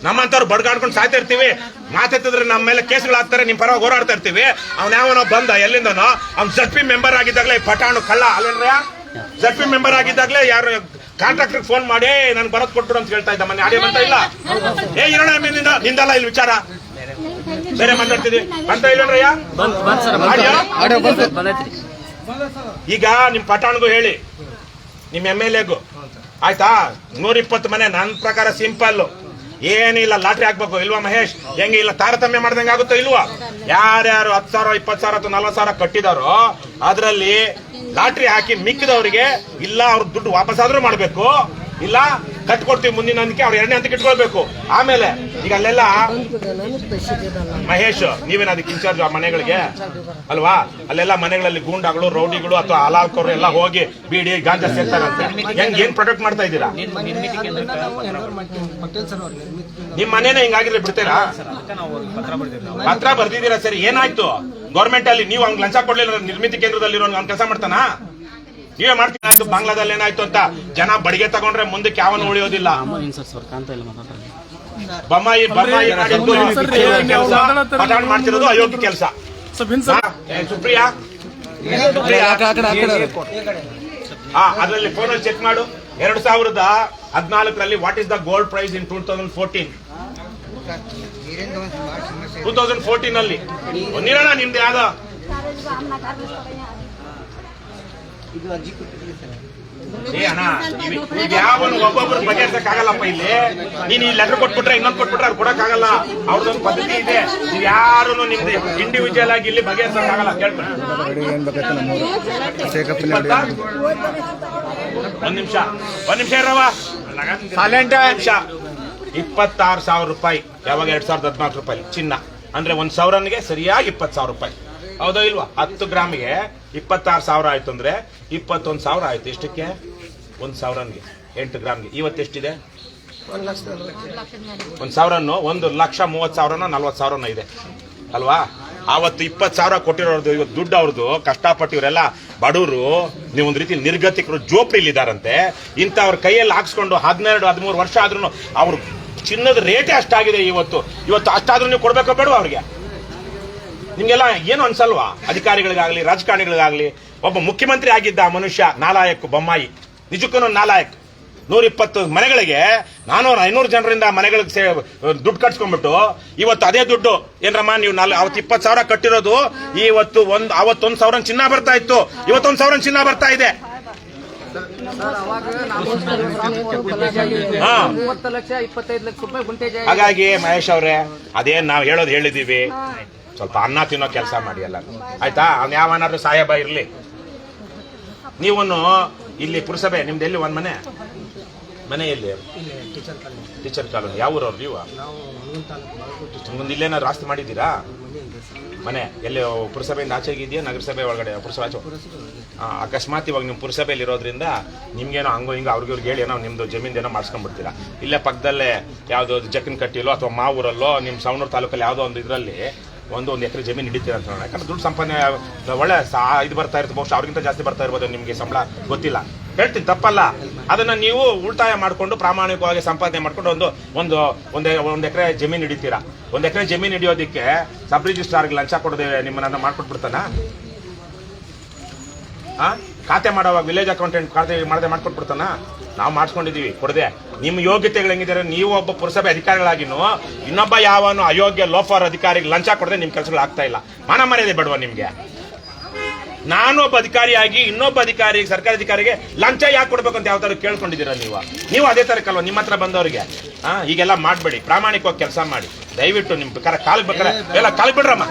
ನಮ್ಮಂತವ್ರು ಬಡ್ಗಾಡ್ಕೊಂಡು ಸಾಯ್ತಾ ಇರ್ತೀವಿ. ಮಾತಾಡ್ತಿದ್ರೆ ನಮ್ಮ ಮೇಲೆ ಕೇಸ್ಗಳಾಗ್ತಾರೆ, ನಿಮ್ ಪರವಾಗಿ ಹೋರಾಡ್ತಾ ಇರ್ತೀವಿ. ಅವ್ನ ಬಂದ ಎಲ್ಲಿಂದನೋ ಅವ್ನು ZP ಮೆಂಬರ್ ಆಗಿದ್ದಾಗಲೇ ಪಠಾಣು ಕಳ್ಳ ಅಲ್ಲೇನ್ರ? ZP ಮೆಂಬರ್ ಆಗಿದ್ದಾಗಲೇ ಯಾರು ಕಾಂಟ್ರಾಕ್ಟರ್ ಫೋನ್ ಮಾಡಿ ನನ್ಗೆ ಬರೋದ್ ಕೊಟ್ಬಿಡು ಅಂತ ಹೇಳ್ತಾ ಇದ್ದ. ಮೊನ್ನೆ ಆಡಿಯೋ ಬಂತ ಇಲ್ಲ? ಇರೋಣ ನಿಂದಲ್ಲ ಇಲ್ಲಿ ವಿಚಾರ ಬೇರೆ ಮಾತಾಡ್ತಿದ್ವಿ ಅಂತ ಇಲ್ಲನ್ರಯ್ಯ? ಈಗ ನಿಮ್ ಪಠಾಣ್ಗೂ ಹೇಳಿ, ನಿಮ್ MLAಗೂ ಆಯ್ತಾ? 120 ಮನೆ ನನ್ನ ಪ್ರಕಾರ ಸಿಂಪಲ್ ಏನಿಲ್ಲ, ಲಾಟ್ರಿ ಹಾಕ್ಬೇಕು ಇಲ್ವಾ ಮಹೇಶ್? ಹೆಂಗೆ ಇಲ್ಲ ತಾರತಮ್ಯ ಮಾಡ್ದಂಗೆ ಆಗುತ್ತೋ ಇಲ್ವಾ? ಯಾರ್ಯಾರು 10,000 20,000 ಅಥವಾ 40,000 ಕಟ್ಟಿದಾರೋ ಅದ್ರಲ್ಲಿ ಲಾಟ್ರಿ ಹಾಕಿ ಮಿಕ್ಕಿದವರಿಗೆ ಇಲ್ಲ ಅವ್ರ ದುಡ್ಡು ವಾಪಸ್ಸಾದ್ರೂ ಮಾಡ್ಬೇಕು, ಇಲ್ಲ ಕಟ್ಕೊಡ್ತೀವಿ ಮುಂದಿನ ಹಂತಕ್ಕೆ, ಅವ್ರು 2ನೇ ಹಂತಕ್ಕೆ ಇಟ್ಕೊಳ್ಬೇಕು. ಆಮೇಲೆ ಈಗ ಅಲ್ಲೆಲ್ಲ ಮಹೇಶ್ ನೀವೇನ ಅದಕ್ಕೆ ಇನ್ಚಾರ್ಜ್ ಆ ಮನೆಗಳಿಗೆ ಅಲ್ವಾ? ಅಲ್ಲೆಲ್ಲ ಮನೆಗಳಲ್ಲಿ ಗೂಂಡಾಗಳು, ರೌಡಿಗಳು ಅಥವಾ ಅಲಾಲ್ಕೋರು ಎಲ್ಲ ಹೋಗಿ ಬೀಡಿ ಗಾಂಜಾ ಸೇರ್ತಾರಂತೆ. ಏನ್ ಪ್ರೊಟೆಕ್ಟ್ ಮಾಡ್ತಾ ಇದ್ದೀರಾ? ನಿಮ್ ಮನೇನೆ ಹಿಂಗಾಗಿದ್ರೆ ಬಿಡ್ತೀರಾ? ಪತ್ರ ಬರ್ದಿದ್ದೀರಾ ಸರಿ, ಏನಾಯ್ತು? ಗೌರ್ಮೆಂಟ್ ಅಲ್ಲಿ ನೀವು ಅವ್ನಿಗೆ ಲಂಚ ಕೊಡ್ಲಿಲ್ಲ, ನಿರ್ಮಿತಿ ಕೇಂದ್ರದಲ್ಲಿ ಅವ್ನ ಕೆಲಸ ಮಾಡ್ತಾನ? ನೀವೇ ಮಾಡ್ತೀನಿ. ಆಯ್ತು ಬಾಂಗ್ಲಾದಲ್ಲಿ ಏನಾಯ್ತು ಅಂತ ಜನ ಬಡಿಗೆ ತಗೊಂಡ್ರೆ ಮುಂದಕ್ಕೆ ಯಾವನು ಉಳಿಯೋದಿಲ್ಲ. ಬೊಮ್ಮಾಯಿ ಮಾಡಿದ್ದು ಕೆಲಸ, ಪಠಾಣ್ ಮಾಡ್ತಿರೋದು ಅಯೋಗ್ಯ ಕೆಲಸ. ಸುಪ್ರಿಯಾ ಅದರಲ್ಲಿ ಫೋನಲ್ಲಿ ಚೆಕ್ ಮಾಡು. 2014ರಲ್ಲಿ what is the gold price in 2014? 2014 ನೀರಣ್ಣ ನಿಮ್ದು ಯಾವ್ದು ಇದು ಅರ್ಜಿ ಕೊಟ್ಟಿದ್ದೀವಿ ಸರ್. ಏ ಅಣ್ಣ ಯಾವನು ಒಬ್ಬೊಬ್ರು ಬಗೆಹರಿಸಕ್ಕಾಗಲ್ಲಪ್ಪ ಇಲ್ಲಿ. ನೀನ್ ಈ ಲೆಟರ್ ಕೊಟ್ಬಿಟ್ರೆ ಇನ್ನೊಂದು ಕೊಟ್ಬಿಟ್ರೆ ಅವ್ರು ಕೊಡಕ್ಕಾಗಲ್ಲ. ಅವ್ರದೊಂದು ಪದ್ಧತಿ ಇದೆ. ನೀವು ಯಾರು ನಿಮ್ದು ಇಂಡಿವಿಜುವಲ್ ಆಗಿ ಇಲ್ಲಿ ಬಗೆಹರಿಸಕ್ಕಾಗಲ್ಲ. ಕೇಳ್ಕೊಂಡು ಒಂದ್ ನಿಮಿಷ ಇರವ ಸೈಲೆಂಟ್. ನಿಮಿಷ 26,000 ರೂಪಾಯಿ. ಯಾವಾಗ 2014 ರೂಪಾಯಿ ಚಿನ್ನ ಅಂದ್ರೆ 1,000ಗೆ ಸರಿಯಾಗಿ 20,000 ರೂಪಾಯಿ. ಹೌದೋ ಇಲ್ವಾ? 10 ಗ್ರಾಮಿಗೆ 26,000 ಆಯ್ತು ಅಂದ್ರೆ 21,000 ಆಯ್ತು. ಎಷ್ಟಕ್ಕೆ? 1,000ಗೆ 8 ಗ್ರಾಮ್ಗೆ. ಇವತ್ತೆಷ್ಟಿದೆ? 1,000 1,30,000 40,000 ಇದೆ ಅಲ್ವಾ? ಆವತ್ತು 20,000 ಕೊಟ್ಟಿರೋದು ಇವತ್ತು ದುಡ್ಡು ಅವ್ರದ್ದು. ಕಷ್ಟಪಟ್ಟು ಇವರೆಲ್ಲ ಬಡವರು, ನೀವು ಒಂದು ರೀತಿ ನಿರ್ಗತಿಕರು, ಜೋಪ್ರಿಲಿದ್ದಾರಂತೆ. ಇಂಥವ್ರ ಕೈಯಲ್ಲಿ ಹಾಕ್ಸ್ಕೊಂಡು 12-13 ವರ್ಷ ಆದ್ರೂ ಅವ್ರ ಚಿನ್ನದ ರೇಟೇ ಅಷ್ಟಾಗಿದೆ. ಇವತ್ತು ಅಷ್ಟಾದ್ರೂ ನೀವು ಕೊಡ್ಬೇಕೋ ಬೇಡ ಅವ್ರಿಗೆ? ನಿಮ್ಗೆಲ್ಲ ಏನು ಅನ್ಸಲ್ವಾ? ಅಧಿಕಾರಿಗಳಿಗಾಗ್ಲಿ ರಾಜಕಾರಣಿಗಳಿಗಾಗ್ಲಿ. ಒಬ್ಬ ಮುಖ್ಯಮಂತ್ರಿ ಆಗಿದ್ದ ಮನುಷ್ಯ ನಾಲಾಯಕ್ ಬೊಮ್ಮಾಯಿ, ನಿಜಕ್ಕೂ ನಾಲಾಯಕ್. 120 ಮನೆಗಳಿಗೆ 400-500 ಜನರಿಂದ ಮನೆಗಳಿಗೆ ದುಡ್ಡು ಕಟ್ಸ್ಕೊಂಡ್ಬಿಟ್ಟು ಇವತ್ತು ಅದೇ ದುಡ್ಡು ಏನ್ರಮ್ಮ ನೀವು ಅವತ್ತು 20,000 ಕಟ್ಟಿರೋದು ಅವತ್ತು 1,000 ಚಿನ್ನ ಬರ್ತಾ ಇತ್ತು. ಇವತ್ತು 1,000 ಚಿನ್ನ ಬರ್ತಾ ಇದೆ. 30 ಲಕ್ಷ 25 ಲಕ್ಷ ರೂಪಾಯಿ ಗುಂಟೆ ಜಾಗ. ಹಾಗಾಗಿ ಮಹೇಶ್ ಅವ್ರೆ, ಅದೇನ್ ನಾವು ಹೇಳಿದೀವಿ, ಸ್ವಲ್ಪ ಅನ್ನ ತಿನ್ನೋ ಕೆಲಸ ಮಾಡಿ ಎಲ್ಲ, ಆಯ್ತಾ? ಅವ್ನು ಯಾವನಾದ್ರೂ ಸಾಹೇಬ ಇರ್ಲಿ. ನೀವೊಂದು ಇಲ್ಲಿ ಪುರಸಭೆ ನಿಮ್ದು ಎಲ್ಲಿ ಒಂದ್ ಮನೆ ಎಲ್ಲಿ? Teacher colony. ಯಾವ ಊರವ್ರು ನೀವು? ಇಲ್ಲೇನಾದ್ರು ಆಸ್ತಿ ಮಾಡಿದ್ದೀರಾ? ಮನೆ ಎಲ್ಲಿ ಪುರಸಭೆಯಿಂದ ಆಚೆಗೆ ಇದೆಯಾ ನಗರಸಭೆ ಒಳಗಡೆ? ಪುರಸಭೆ ಆಚೆ. ಅಕಸ್ಮಾತ್ ಇವಾಗ ನೀವು ಪುರಸಭೆಯಲ್ಲಿ ಇರೋದ್ರಿಂದ ನಿಮ್ಗೇನೋ ಹಂಗೋ ಹಿಂಗೋ ಅವ್ರಿಗೆ ಹೇಳಿ ಏನೋ ನಿಮ್ದು ಜಮೀನೇನೋ ಮಾಡಿಸ್ಕೊಂಡ್ಬಿಡ್ತೀರಾ. ಇಲ್ಲೇ ಪಕ್ಕದಲ್ಲೇ ಯಾವುದೋ ಜಕ್ಕನ್ ಕಟ್ಟಿಲೋ ಅಥವಾ ಮಾವೂರಲ್ಲೋ ನಿಮ್ಮ ಸವಣೂರು ತಾಲೂಕಲ್ಲಿ ಯಾವುದೋ ಒಂದು ಇದರಲ್ಲಿ ಒಂದು ಎಕರೆ ಜಮೀನು ಹಿಡಿತೀರ ಅಂತ ನೋಡೋಣ. ಯಾಕಂದ್ರೆ ದುಡ್ಡು ಸಂಪಾದನೆ ಒಳ್ಳೆ ಇದು ಬರ್ತಾ ಇರುತ್ತೆ. ಬಹುಶಃ ಅವ್ರಿಗಿಂತ ಜಾಸ್ತಿ ಬರ್ತಾ ಇರ್ಬೋದು ನಿಮಗೆ ಸಂಬಳ, ಗೊತ್ತಿಲ್ಲ, ಹೇಳ್ತೀನಿ, ತಪ್ಪಲ್ಲ. ಅದನ್ನ ನೀವು ಉಳಿತಾಯ ಮಾಡಿಕೊಂಡು ಪ್ರಾಮಾಣಿಕವಾಗಿ ಸಂಪಾದನೆ ಮಾಡ್ಕೊಂಡು ಒಂದು ಎಕರೆ ಜಮೀನು ಹಿಡಿತೀರಾ. 1 ಎಕರೆ ಜಮೀನು ಹಿಡಿಯೋದಕ್ಕೆ ಸಬ್ ರಿಜಿಸ್ಟ್ರಾರ್ಗೆ ಲಂಚ ಕೊಡದೆ ನಿಮ್ಮನ್ನ ಮಾಡ್ಕೊಟ್ಬಿಡ್ತಾನ? ಖಾತೆ ಮಾಡೋವಾಗ ವಿಲೇಜ್ ಅಕೌಂಟೆಂಟ್ ಖಾತೆ ಮಾಡದೆ ಮಾಡ್ಕೊಟ್ಬಿಡ್ತಾನ? ನಾವು ಮಾಡಿಸ್ಕೊಂಡಿದೀವಿ ಕೊಡದೆ. ನಿಮ್ಮ ಯೋಗ್ಯತೆಗಳು ಹೆಂಗಿದ್ದಾರೆ? ನೀವು ಒಬ್ಬ ಪುರಸಭೆ ಅಧಿಕಾರಿಗಳಾಗಿನೂ ಇನ್ನೊಬ್ಬ ಯಾವನು ಅಯೋಗ್ಯ ಲೋಫರ್ ಅಧಿಕಾರಿಗೆ ಲಂಚ ಕೊಡದೆ ನಿಮ್ ಕೆಲಸಗಳು ಆಗ್ತಾ ಇಲ್ಲ. ಮಾನ ಮರ್ಯಾದೆ ಬೇಡವಾ ನಿಮ್ಗೆ? ನಾನು ಒಬ್ಬ ಅಧಿಕಾರಿಯಾಗಿ ಇನ್ನೊಬ್ಬ ಅಧಿಕಾರಿ, ಸರ್ಕಾರಿ ಅಧಿಕಾರಿಗೆ ಲಂಚ ಯಾಕೆ ಕೊಡ್ಬೇಕು ಅಂತ ಯಾವ ತರ ಕೇಳ್ಕೊಂಡಿದ್ದೀರಾ ನೀವು ಅದೇ ತರ ಕಲ್ವ ನಿಮ್ಮ ಹತ್ರ ಬಂದವರಿಗೆ? ಹೀಗೆಲ್ಲ ಮಾಡ್ಬೇಡಿ, ಪ್ರಾಮಾಣಿಕವಾಗಿ ಕೆಲಸ ಮಾಡಿ ದಯವಿಟ್ಟು. ನಿಮ್ ಬೇಕಾರೆ ಕಾಲಿಗೆ ಬೇಕಾರೆ ಎಲ್ಲ ಕಾಲಿಗೆ ಬಿಡ್ರಮ್ಮ,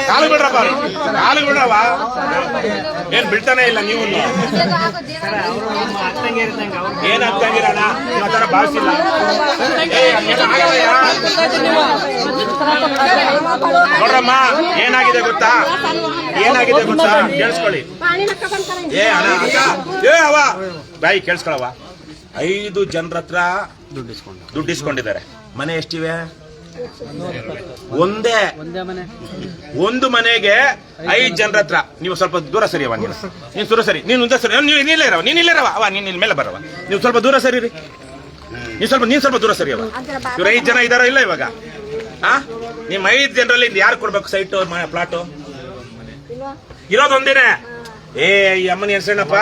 ಕಾಲಿಗೆ ಬಿಡ್ರಪ್ಪ, ಕಾಲಿಗೆ ಬಿಡ್ರವ. ಏನ್ ಬಿಡ್ತಾನೆ ಇಲ್ಲ ನೀವು. ಏನ್ ಆಗ್ತಂಗಿರಣ ನೀವು ಆ ತರ ಭಾವಿಸಿಲ್ಲ. ನೋಡ್ರಮ್ಮ, ಏನಾಗಿದೆ ಗೊತ್ತಾ ಕೇಳಿಸ್ಕೊಳ್ಳಿ. ಅವ ಬಾಯಿ ಕೇಳಿಸ್ಕೊಳವ. 5 ಜನರ ಹತ್ರ ದುಡ್ಡು ಇಸ್ಕೊಂಡಿದ್ದಾರೆ. ಮನೆ ಎಷ್ಟಿವೆ? ಒಂದು ಮನೆಗೆ 5 ಜನರ ಹತ್ರ. ನೀವು ಸ್ವಲ್ಪ ದೂರ ಸರಿಯವ, ನೀನು ದೂರ ಸರಿ, ನೀನು ನೀನಿಲ್ಲರವ ಅವ, ನೀನ್ ಇಲ್ಲಿ ಮೇಲೆ ಬರವ. ನೀವು ಸ್ವಲ್ಪ ದೂರ ಸರಿರಿ, ನೀನ್ ಸ್ವಲ್ಪ ದೂರ ಸರಿಯವ. ಇವ್ರು 5 ಜನ ಇದಾರ ಇಲ್ಲ ಇವಾಗ? ನಿಮ್ 5 ಜನರಲ್ಲಿ ಯಾರು ಕೊಡ್ಬೇಕು ಸೈಟ್ ಪ್ಲಾಟು? ಇರೋದೊಂದೇನೆ. ಈ अम्मन ಹೆಸರೇನಪ್ಪ?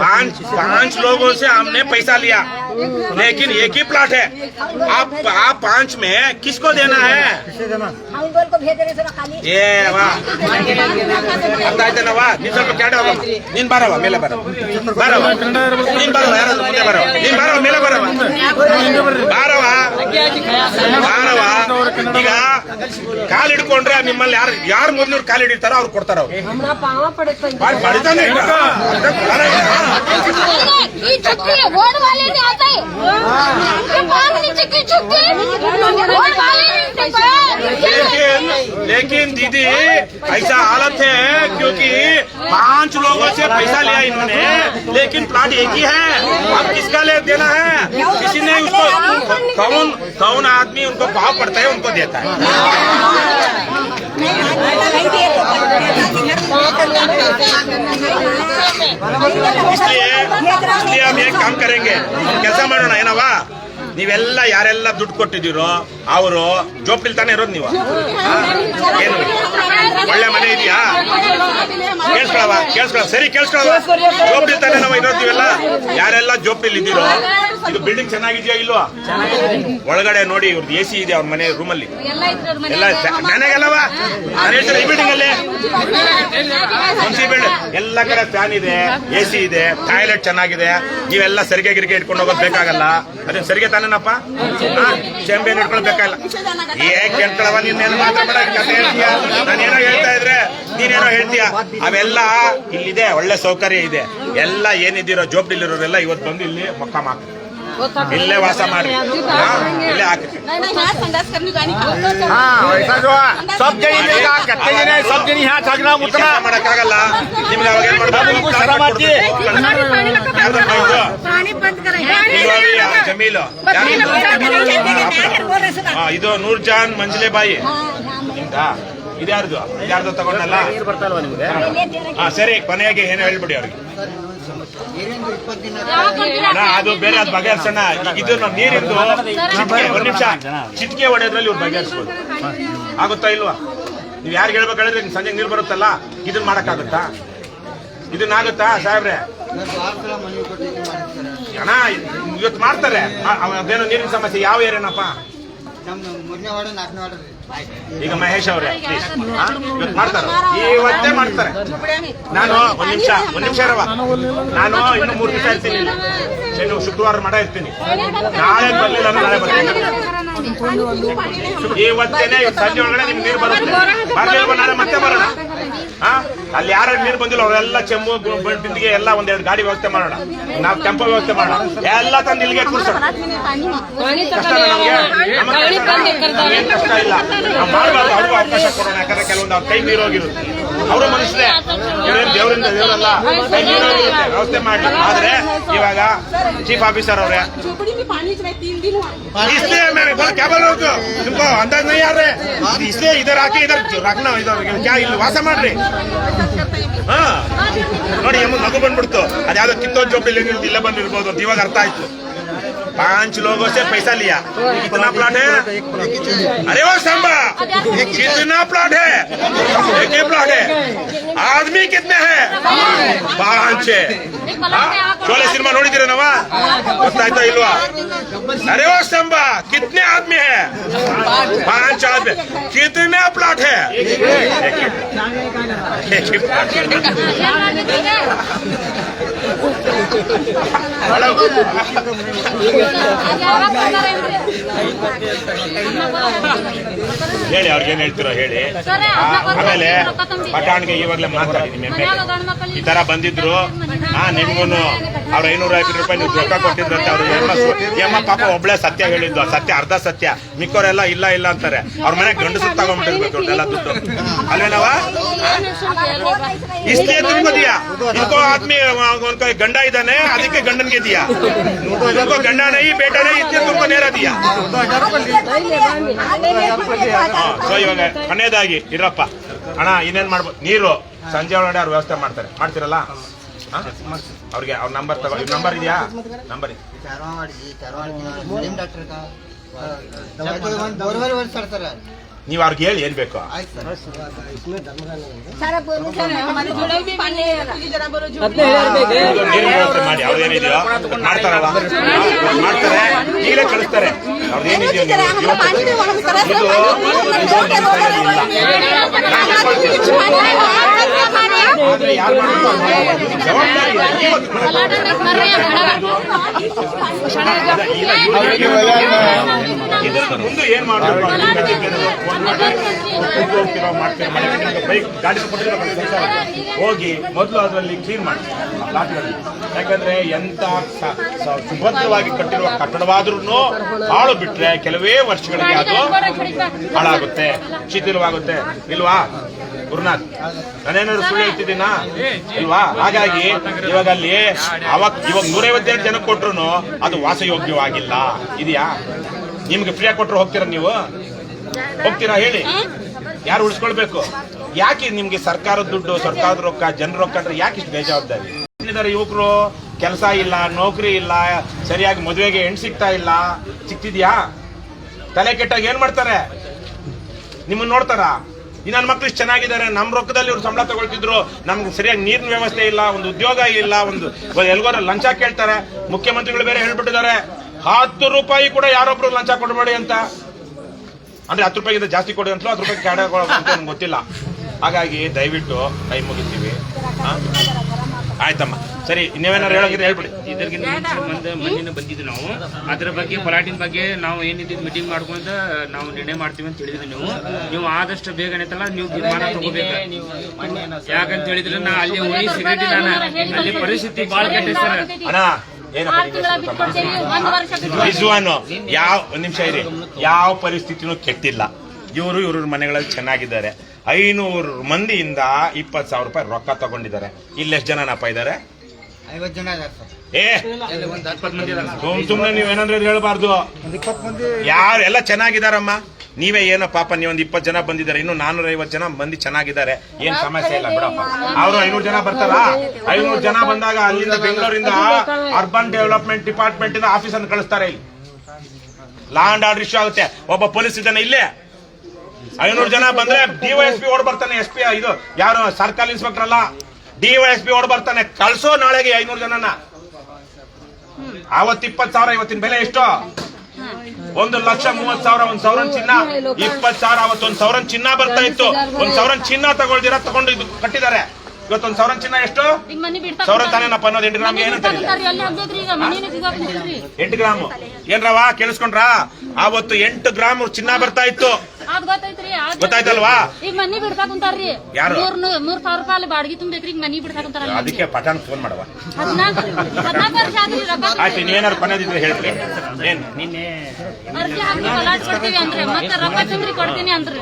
5 लोगों से हमने पैसा लिया, लेकिन एक ही प्लाट है. आप 5 में किसको देना है? ये वाह, ಅರ್ಥ ಆಯ್ತನವಾ? ನೀನ್ ಸ್ವಲ್ಪ ಕ್ಯಾಡ ಹೋಗ, ನೀನ್ ಬರವ ಮೇಲೆ ಬರವ, ನೀನ್ ಬರವ, ಯಾರು ಮುಂದೆ ಬರವ, ನೀನ್ ಬರವ ಮೇಲೆ ಬರವ, ಈಗ ಕಾಲ್ ಹಿಡ್ಕೊಂಡ್ರೆ ನಿಮ್ಮಲ್ಲಿ ಯಾರು ಮೊದಲು ಕಾಲ್ ಹಿಡಿತಾರೋ ಅವ್ರು ಕೊಡ್ತಾರ. ये छुट्टी है, वोट वाले नहीं आते। लेकिन दीदी ऐसा हालत है क्योंकि 5 लोगों से पैसा लिया इन्होंने, लेकिन प्लाट एक ही है. अब किसका ले देना है? किसी ने उसको कौन आदमी उनको भाव पड़ता है उनको देता है. इसलिए हम एक काम करेंगे, ಕೆಲಸ ಮಾಡೋಣ. ಏನವಾ, ನೀವೆಲ್ಲ ಯಾರೆಲ್ಲ ದುಡ್ಡು ಕೊಟ್ಟಿದ್ದೀರೋ ಅವರು ಜೋಪ್ಡಿಲ್ ತಾನೇ ಇರೋದು ನೀವು. ಏನು ಒಳ್ಳೆ ಮನೆ ಇದೆಯಾ? ಕೇಳಿಸ್ಕೊಳವ ಸರಿ ಕೇಳಿಸ್ಕೊಳವ. ಜೋಪ್ಡಿ ತಾನೇ ನಾವು ಇರೋತೀವಲ್ಲ, ಯಾರೆಲ್ಲ ಜೋಪ್ಡಿಲಿ ಇದ್ದೀರೋ ಇದು ಬಿಲ್ಡಿಂಗ್ ಚೆನ್ನಾಗಿದ್ಯಾ ಇಲ್ವಾ? ಒಳಗಡೆ ನೋಡಿ ಇವ್ರದ್ದು AC ಇದೆ ಅವ್ರ ಮನೆ ರೂಮಲ್ಲಿ ಎಲ್ಲ ಮನೆಗೆಲ್ಲವ. ನಾನು ಹೇಳ್ತಾರೆ ಈ ಬಿಲ್ಡಿಂಗ್ ಅಲ್ಲಿ ಮುನ್ಸಿ ಬಿಲ್ಡಿಂಗ್ ಎಲ್ಲ ಕಡೆ ಫ್ಯಾನ್ ಇದೆ, AC ಇದೆ, ಟಾಯ್ಲೆಟ್ ಚೆನ್ನಾಗಿದೆ. ನೀವೆಲ್ಲ ಸರಿಗೆ ಗಿರಿಗೆ ಇಟ್ಕೊಂಡು ಹೋಗೋದು ಬೇಕಾಗಲ್ಲ. ಅದೇನು ಸರಿಗೆ ತಾನೇನಪ್ಪ? ಚೆಂಬೆ ಇಟ್ಕೊಂಡು ಬೇಕಾಗಲ್ಲ. ಕೇಳ್ಕೊಳವ ನೀನೇನು ಮಾತಾಡ ಕತೆ ಹೇಳ್ತೀಯ? ನಾನೇನೋ ಹೇಳ್ತಾ ಇದ್ರೆ ನೀನೇನೋ ಹೇಳ್ತೀಯ. ಅವೆಲ್ಲ ಇಲ್ಲಿದೆ, ಒಳ್ಳೆ ಸೌಕರ್ಯ ಇದೆ. ಎಲ್ಲ ಏನಿದ್ದೀರೋ ಜೋಬ್ಡಿಲಿರೋರೆಲ್ಲ ಇವತ್ತು ಬಂದು ಇಲ್ಲಿ ಮೊಕ್ಕ ಮಾಕ ಇಲ್ಲೇ ವಾಸ ಮಾಡಿ ಇಲ್ಲೇ ಹಾಕಿ. ಮಾಡಕ್ಕಾಗಲ್ಲ ನಿಮ್ಗೆ. ಅವಾಗ ಏನ್ ಮಾಡ್ಬೇಕು? ಜಮೀಲು ಇದು ನೂರ್ಜಾನ್ ಮಂಜುಲೆಬಾಯಿ ಇದ್ಯಾರ್ದು ತಗೊಂಡಲ್ಲ? ಸರಿ, ಕೊನೆಯಾಗಿ ಏನು ಹೇಳ್ಬಿಡಿ ಅವ್ರಿಗೆ. ಅದು ಬೇರೆ ಅದು ಬಗೆಹರಿಸೋಣ. ಇದು ನೀರಿಂದು ಒಂದ್ ನಿಮಿಷ ಚಿಟಿಕೆ ಹೊಡೆಯೋದ್ರಲ್ಲಿ ಇವ್ರು ಬಗೆಹರಿಸ್ಬೋದು. ಆಗುತ್ತಾ ಇಲ್ವಾ? ನೀವ್ ಯಾರಿಗೆ ಹೇಳ್ಬೇಕು ಹೇಳಿದ್ರೆ ಸಂಜೆ ನೀರು ಬರುತ್ತಲ್ಲ, ಇದನ್ನ ಮಾಡಕ್ಕಾಗುತ್ತಾ? ಇದನ್ನಾಗುತ್ತಾ ಸಾಹೇಬ್ರೆ? ಅಣ್ಣ ಇವತ್ತು ಮಾಡ್ತಾರೆ. ಅದೇನೋ ನೀರಿನ ಸಮಸ್ಯೆ ಯಾವ ಏರಿಯಾನಪ್ಪ? ಈಗ ಮಹೇಶ್ ಅವರೇ ಪ್ಲೀಸ್ ಇವತ್ತು ಮಾಡ್ತಾರೆ, ಇವತ್ತೇ ಮಾಡ್ತಾರೆ. ನಾನು ಒಂದ್ ನಿಮಿಷ ಇರವ. ನಾನು ಇನ್ನು 3 ದಿವಸ ಇರ್ತೀನಿ. ಶುಕ್ರವಾರ ಮಾಡ ಇರ್ತೀನಿ. ನಾಳೆ ಬರ್ಲಿಲ್ಲ ಅಂದ್ರೆ ನಾಳೆ ಬರ್ತೀನಿ. ಇವತ್ತೇನೆ ಸಂಜೆ ಒಳಗಡೆ ನಿಮ್ಗೆ ನೀರು ಬರುತ್ತೆ. ಬರ್ಲಿಲ್ವ ನಾಳೆ ಮತ್ತೆ ಬರೋಣ. ಅಲ್ಲಿ ಯಾರು ನೀರು ಬಂದಿಲ್ಲ ಅವರೆಲ್ಲ ಚೆಂಬು ಬಿಂದಿಗೆ ಎಲ್ಲ 1-2 ಗಾಡಿ ವ್ಯವಸ್ಥೆ ಮಾಡೋಣ. ನಾವು ಟೆಂಪೋ ವ್ಯವಸ್ಥೆ ಮಾಡೋಣ. ಎಲ್ಲ ತಂದು ಇಲ್ಲಿಗೆ ಕೂರ್ಸೋಣ. ಕಷ್ಟ ನಮ್ಗೆ ಏನ್ ಕಷ್ಟ ಇಲ್ಲ. ನಾವು ಮಾಡಬಾರ್ದು, ಅವ್ರಿಗೂ ಅವಕಾಶ ಕೊಡೋಣ. ಯಾಕಂದ್ರೆ ಕೆಲವೊಂದು ಅವ್ರ ಕೈ ನೀರೋಗಿರುತ್ತೆ. ಅವರು ಮನುಷ್ಯರೇ, ದೇವರಿಂದ ದೇವರಲ್ಲ, ಕೈ ನೀರೋಗಿರುತ್ತೆ. ವ್ಯವಸ್ಥೆ ಮಾಡಿ. ಆದ್ರೆ ಇವಾಗ चीफ ऑफिसर हो रहे हैं, इसलिए मैं क्या बोल रहा हूँ तुमको अंदाज नहीं आ रहा है, इसलिए इधर आके इधर रखना. इधर क्या ಇಲ್ಲಿ ವಾಸ ಮಾಡ್ರಿ. ನೋಡಿ ನಗು ಬಂದ್ಬಿಡ್ತು. ಅದ್ಯಾವ್ದೋ ಕಿತ್ತೋದ್ ಜೋಬಲ್ಲಿ ಇಲ್ಲ ಬಂದಿರ್ಬೋದು ಅಂತ ಇವಾಗ ಅರ್ಥ ಆಯ್ತು. 5 लोगों से पैसा लिया. कितना प्लॉट है? अरे वो सांबा कितना प्लॉट है? एक ही प्लॉट है. आदमी कितने हैं? 5-6. शोले सिनेमा ನೋಡಿದಿರ ನಾವ? ಗೊತ್ತಾಯ್ತಾ ಇಲ್ವಾ? अरे वो सांबा कितने आदमी है? 5 आदमी. कितने प्लॉट है? एक ही प्लॉट. ಹೇಳಿ ಅವ್ರಿಗೇನ್ ಹೇಳ್ತಿರೋ ಹೇಳಿ. ಆಮೇಲೆ ಪಟಾಣ್ಗೆ ಇವಾಗಲೇ ಮಾತಾಡಿ ನಿಮ್ಮ ಈ ತರ ಬಂದಿದ್ರು. ನಿಮ್ಗೂನು ಅವ್ರ 550 ರೂಪಾಯಿ ನೀವು ರೊಕ್ಕ ಕೊಟ್ಟಿದ್ರಂತೆ. ಅವ್ರು ಯಮ್ಮ ಪಾಪ ಒಬ್ಳೆ ಸತ್ಯ ಹೇಳಿದ್ದು. ಸತ್ಯ ಅರ್ಧ ಸತ್ಯ, ಮಿಕ್ಕವರೆಲ್ಲ ಇಲ್ಲ ಇಲ್ಲ ಅಂತಾರೆ. ಅವ್ರ ಮನೆ ಗಂಡಸು ತಗೊಂಡ್ಬಿಟ್ಟಿರ್ಬೇಕು ಎಲ್ಲ ದುಡ್ಡು ಅಲ್ವೇನವ? इसलिए तुमको दिया. इनको आदमी उनका गंडा इधर ಅದಕ್ಕೆ ಗಂಡನ್ಗೆ दिया. तुमको गंडा नहीं बेटा नहीं, इसलिए तुमको ನೇರ दिया. ಸೊ ಇವಾಗ ಕೊನೆಯದಾಗಿ ಇರಪ್ಪ ಅಣ್ಣ ಇನ್ನೇನ್ ಮಾಡ್ಬೋದು. ನೀರು ಸಂಜೆ ಒಳಗಡೆ ಅವ್ರು ವ್ಯವಸ್ಥೆ ಮಾಡ್ತಿರಲ್ಲ? ಅವ್ರಿಗೆ ಅವ್ರ ನಂಬರ್ ತಗೋ. ನಂಬರ್ ಇದೆಯಾ? ನಂಬರ್ ನೀವು ಅವ್ರಿಗೆ ಹೇಳಿ ಏನ್ ಬೇಕು. ನೀರಿನ ವ್ಯವಸ್ಥೆ ಮಾಡಿ. ಅವ್ರದ್ದೇನಿದೆಯೋ ಮಾಡ್ತಾರಲ್ಲ, ಮಾಡ್ತಾರೆ. ಈಗಲೇ ಕಳಿಸ್ತಾರೆ. ಅವ್ರದ್ದೇನಿದೆಯೋ ಆದ್ರೆ ಯಾರು ಜವಾಬ್ದಾರಿ ಇದ್ರ ಮುಂದೆ ಏನ್ ಮಾಡಬೇಕು? ಬೈಕ್ ಗಾಡಿ ಹೋಗಿ ಮೊದಲು ಅದರಲ್ಲಿ ಕ್ಲೀನ್ ಮಾಡಿ ಪ್ಲಾಟ್ಗಳಲ್ಲಿ. ಯಾಕಂದ್ರೆ ಎಂತ ಸುಭದ್ರವಾಗಿ ಕಟ್ಟಿರುವ ಕಟ್ಟಡವಾದ್ರೂ ಹಾಳು ಬಿಟ್ರೆ ಕೆಲವೇ ವರ್ಷಗಳಿಗೆ ಅದು ಹಾಳಾಗುತ್ತೆ, ಶಿಥಿಲವಾಗುತ್ತೆ. ಇಲ್ವಾ ಗುರುನಾಥ್? ನಾನೇನಾದ್ರು ಸುಳ್ಳು ಹೇಳ್ತಿದ್ದೀನಾ? ಇಲ್ವಾ? ಹಾಗಾಗಿ ಇವಾಗ ಅಲ್ಲಿ ಇವಾಗ 152 ಜನಕ್ಕೆ ಕೊಟ್ರು ಅದು ವಾಸಯೋಗ್ಯವಾಗಿಲ್ಲ. ಇದೆಯಾ? ನಿಮ್ಗೆ ಫ್ರೀಯಾಗಿ ಕೊಟ್ಟರು ಹೋಗ್ತೀರಾ? ನೀವು ಹೋಗ್ತೀರಾ ಹೇಳಿ? ಯಾರು ಉಳಿಸ್ಕೊಳ್ಬೇಕು? ಯಾಕೆ ನಿಮ್ಗೆ ಸರ್ಕಾರದ ದುಡ್ಡು, ಸರ್ಕಾರದ ರೊಕ್ಕ, ಜನರ ರೊಕ್ಕ ಅಂದ್ರೆ ಯಾಕೆ ಇಷ್ಟು ಬೇಜವಾಬ್ದಾರಿ? ಯುವಕರು ಕೆಲಸ ಇಲ್ಲ, ನೌಕರಿ ಇಲ್ಲ, ಸರಿಯಾಗಿ ಮದುವೆಗೆ ಹೆಣ್ಣು ಸಿಗ್ತಾ ಇಲ್ಲ. ಸಿಕ್ತಿದ್ಯಾ? ತಲೆ ಕೆಟ್ಟಾಗ ಏನ್ ಮಾಡ್ತಾರೆ? ನಿಮ್ಮನ್ನ ನೋಡ್ತಾರ? ಈ ನನ್ನ ಮಕ್ಳು ಇಷ್ಟು ಚೆನ್ನಾಗಿದ್ದಾರೆ, ನಮ್ಮ ರೊಕ್ಕದಲ್ಲಿ ಇವ್ರು ಸಂಬಳ ತಗೊಳ್ತಿದ್ರು, ನಮ್ಗೆ ಸರಿಯಾಗಿ ನೀರಿನ ವ್ಯವಸ್ಥೆ ಇಲ್ಲ, ಒಂದು ಉದ್ಯೋಗ ಇಲ್ಲ, ಒಂದು ಎಲ್ಗೋರ ಲಂಚ ಕೇಳ್ತಾರೆ. ಮುಖ್ಯಮಂತ್ರಿಗಳು ಬೇರೆ ಹೇಳ್ಬಿಟ್ಟಿದ್ದಾರೆ 10 ರೂಪಾಯಿ ಕೂಡ ಯಾರೊಬ್ರು ಲಂಚ ಕೊಡಬೇಡಿ ಅಂತ. ಅಂದ್ರೆ 10 ರೂಪಾಯಿಗಿಂತ ಜಾಸ್ತಿ ಕೊಡಿ ಅಂತ 10 ರೂಪಾಯಿ ಕ್ಯಾಡೆ ನಂಗೆ ಗೊತ್ತಿಲ್ಲ. ಹಾಗಾಗಿ ದಯವಿಟ್ಟು ಕೈ ಮುಗಿತೀವಿ. ಆಯ್ತಮ್ಮ, ಸರಿ, ನೀವೇನಾರು ಹೇಳೋಗಿದ್ರೆ ಹೇಳ್ಬಿಡಿ. ಇದಕ್ಕಿಂತ ಮಣ್ಣಿನ ಬಂದಿದ್ದು ನಾವು ಅದ್ರ ಬಗ್ಗೆ ಪಲಾಟಿನ ಬಗ್ಗೆ ನಾವು ಏನಿದ್ದು ಮೀಟಿಂಗ್ ಮಾಡ್ಕೊಂತ ನಾವು ನಿರ್ಣಯ ಮಾಡ್ತೀವಿ ಅಂತ ಹೇಳಿದ್ವಿ. ನೀವು ಆದಷ್ಟು ಬೇಗನೆತ್ತಲ್ಲ ನೀವು ತೀರ್ಮಾನ ತಗೋಬೇಕು. ಯಾಕಂತ ಹೇಳಿದ್ರೆ ನಾ ಅಲ್ಲಿ ಹೋಗಿ ಸಿಗರೇಟ್ ಅಲ್ಲಿ ಪರಿಸ್ಥಿತಿ ಬಹಳ ಕೆಟ್ಟ ಸರ್. ಅಣ್ಣ ರಿಜ್ವಾನು ಒಂದ್ ನಿಮಿಷ ಇರಿ, ಯಾವ ಪರಿಸ್ಥಿತಿನೂ ಕೆಟ್ಟಿಲ್ಲ. ಇವ್ರ ಮನೆಗಳಲ್ಲಿ ಚೆನ್ನಾಗಿದ್ದಾರೆ. 500 ಮಂದಿಯಿಂದ 20,000 ರೂಪಾಯಿ ರೊಕ್ಕ ತಗೊಂಡಿದ್ದಾರೆ. ಇಲ್ಲಿ ಎಷ್ಟು ಜನನಪ್ಪ ಇದ್ದಾರೆ? 50 ಜನ ಇದ್ದಾರೆ ಸರ್. ಸುಮ್ನೆ ನೀವೇನಂದ್ರೆ ಹೇಳ್ಬಾರ್ದು. ಯಾರು ಎಲ್ಲ ಚೆನ್ನಾಗಿದಾರಮ್ಮ. ನೀವೇ ಏನೋ ಪಾಪ ನೀವೊಂದು 20 ಜನ ಬಂದಿದ್ದಾರೆ, ಇನ್ನು 450 ಜನ ಮಂದಿ ಚೆನ್ನಾಗಿದ್ದಾರೆ. ಏನ್ ಸಮಸ್ಯೆ ಇಲ್ಲ ಬಿಡಪ್ಪ. ಅವರು 500 ಜನ ಬರ್ತಾರ. 500 ಜನ ಬಂದಾಗ ಅಲ್ಲಿಂದ ಬೆಂಗಳೂರಿಂದ ಅರ್ಬನ್ ಡೆವಲಪ್ಮೆಂಟ್ ಡಿಪಾರ್ಟ್ಮೆಂಟ್ ಇಂದ ಆಫೀಸನ್ನು ಕಳಿಸ್ತಾರೆ. ಇಲ್ಲಿ ಲಾ ಅಂಡ್ ಆರ್ಡರ್ ಇಶ್ಯೂ ಆಗುತ್ತೆ. ಒಬ್ಬ ಪೊಲೀಸ್ ಇದ್ದಾನೆ ಇಲ್ಲೇ. 500 ಜನ ಬಂದ್ರೆ ಡಿವೈಎಸ್ಪಿ ಓಡ್ ಬರ್ತಾನೆ. SP ಇದು ಯಾರು ಸರ್ಕಲ್ ಇನ್ಸ್ಪೆಕ್ಟರ್ ಅಲ್ಲ, ಡಿವೈಎಸ್ಪಿ ಓಡ್ ಬರ್ತಾನೆ. ಕಳ್ಸೋ ನಾಳೆಗೆ 500 ಜನನ. ಅವತ್ತು 20,000. ಇವತ್ತಿನ ಬೆಲೆ ಎಷ್ಟು? 1,30,000. 1,000 ಚಿನ್ನ 20,000. ಅವತ್ತು 1,000 ಚಿನ್ನ ಬರ್ತಾ ಇತ್ತು. 1,000 ಚಿನ್ನ ತಗೊಳ್ದಿರ ತಗೊಂಡು ಇದು ಕಟ್ಟಿದ್ದಾರೆ. ಇವತ್ತು 1,000 ಚಿನ್ನ ಎಷ್ಟು? 1,000 ತಾನೇನಪ್ಪ ಅನ್ನೋದು. 8 ಗ್ರಾಮ್ ಏನಂತ 8 ಗ್ರಾಮ್ ಏನ್ರವ ಕೇಳಿಸ್ಕೊಂಡ್ರ? ಅವತ್ತು 8 ಗ್ರಾಮ್ ಚಿನ್ನ ಬರ್ತಾ ಇತ್ತು. ಗೊತ್ತಾಯ್ತಲ್ವಾ? ಈಗ ಮನಿ ಬಿಡ್ತಾ ಕುಂತಾರ್ರಿ. ಯಾರು? 3,000 ರೂಪಾಯಿ ಬಾಡಿಗೆ ತುಂಬೇಕ್ರಿ. ಈಗ ಮನಿ ಬಿಡ್ತಾ ಕುಂತಾರ. ಅದಕ್ಕೆ ಪಠಾಣ್ ಫೋನ್ ಮಾಡವ. 14 ವರ್ಷ ಆದ್ರಿ ರೊಕ್ಕ. ಆಯ್ತು, ನೀವೇನಾರು ಕೊನೆದಿದ್ರೆ ಹೇಳ್ರಿ. ಏನ್ ನಿನ್ನೆ ಅರ್ಜಿ ಹಾಕಿ ಪಲಾಟ್ ಕೊಡ್ತೀವಿ ಅಂದ್ರೆ ಮತ್ತೆ ರೊಕ್ಕ ತುಂಬ್ರಿ ಕೊಡ್ತೀನಿ ಅಂದ್ರಿ.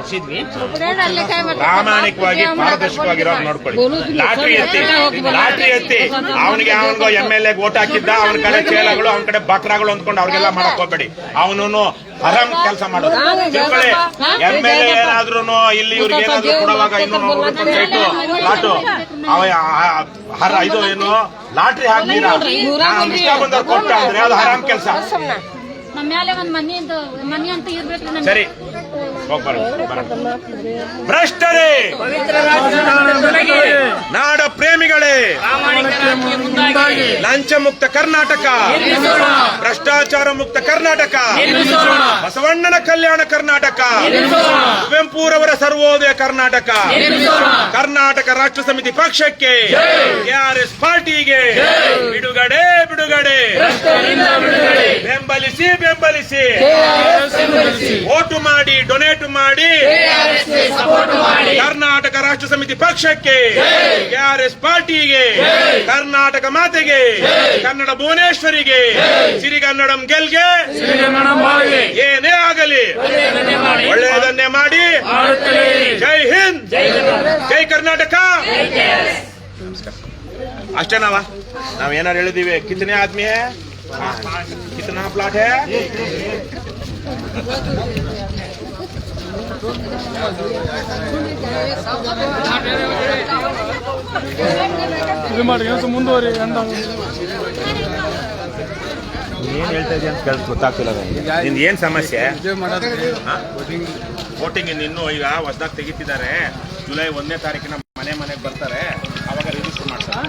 ಪ್ರಾಮಾಣಿಕವಾಗಿ ಪಾರದರ್ಶಕವಾಗಿರೋರು ನೋಡ್ಕೊಳ್ಳಿ. ಲಾಟ್ರಿ ಎತ್ತಿ ಅವನಿಗೆ MLA ಓಟ್ ಹಾಕಿದ್ದ, ಅವನ ಕಡೆ ಚೇಲಗಳು, ಅವನ ಕಡೆ ಬಕ್ರಾಗಳು ಅಂದ್ಕೊಂಡು ಅವ್ರಿಗೆಲ್ಲ ಮಾಡಕ್ ಹೋಗ್ಬೇಡಿ. ಅವನು ಆರಾಮ್ ಕೆಲಸ ಮಾಡೋದು. ತಿಳ್ಕೊಳ್ಳಿ, MLA ಏನಾದ್ರೂ ಇಲ್ಲಿ ಇವ್ರಿಗೆ ಏನಾದ್ರು ಕೊಡುವಾಗ 240 ಸೈಟು ಲಾಟು ಇದು ಏನು ಲಾಟ್ರಿ ಹಾಕ್ತೀರಾ? ಇಷ್ಟ ಬಂದವ್ರು ಕೊಟ್ಟ ಅಂದ್ರೆ ಅದು ಆರಾಮ್ ಕೆಲಸ. ನಮ್ಮ ಮೇಲೆ ಒಂದ್ ಮನಿ ಅಂತ ಇರ್ಬೇಕ್ರಿ. ಸರಿ, ಭ್ರಷ್ಟರೇ, ನಾಡ ಪ್ರೇಮಿಗಳೇ, ಲಂಚ ಮುಕ್ತ ಕರ್ನಾಟಕ, ಭ್ರಷ್ಟಾಚಾರ ಮುಕ್ತ ಕರ್ನಾಟಕ, ಬಸವಣ್ಣನ ಕಲ್ಯಾಣ ಕರ್ನಾಟಕ, ಕುವೆಂಪುರವರ ಸರ್ವೋದಯ ಕರ್ನಾಟಕ, ಕರ್ನಾಟಕ ರಾಷ್ಟ್ರ ಸಮಿತಿ ಪಕ್ಷಕ್ಕೆ, KRS ಪಾರ್ಟಿಗೆ ಬಿಡುಗಡೆ ಬಿಡುಗಡೆ. ಬೆಂಬಲಿಸಿ ಬೆಂಬಲಿಸಿ, ವೋಟು ಮಾಡಿ, ಡೊನೇಟ್ ಮಾಡಿ, ಕರ್ನಾಟಕ ರಾಷ್ಟ್ರ ಸಮಿತಿ ಪಕ್ಷಕ್ಕೆ, KRS ಪಾರ್ಟಿಗೆ, ಕರ್ನಾಟಕ ಮಾತೆಗೆ, ಕನ್ನಡ ಭುವನೇಶ್ವರಿಗೆ, ಸಿರಿಗನ್ನಡಂ ಗೆಲ್ಗೆ, ಏನೇ ಆಗಲಿ ಒಳ್ಳೆಯದನ್ನೇ ಮಾಡಿ. ಜೈ ಹಿಂದ್, ಜೈ ಕರ್ನಾಟಕ. ಅಷ್ಟೇನವ? ನಾವೇನಾರು ಹೇಳಿದೀವಿ? ಕಿತನೆ ಆದ್ಮಿ ಹೈ, कितना प्लॉट है? ಮುಂದುವರಿ ಏನ್ ಹೇಳ್ತಾ ಇದೆಯಾ ಅಂತ ಗೊತ್ತಾಗ್ತಿಲ್ಲ. ನಿಂದು ಏನ್ ಸಮಸ್ಯೆ? ವೋಟಿಂಗ್ ಇನ್ನು ಈಗ ಹೊಸದಾಗಿ ತೆಗಿತಿದ್ದಾರೆ. ಜುಲೈ 1ನೇ ತಾರೀಕಿನ ಮನೆಗೆ ಬರ್ತಾರೆ. ಅವಾಗ ರಿಜಿಸ್ಟರ್ ಮಾಡ್ತಾರೆ.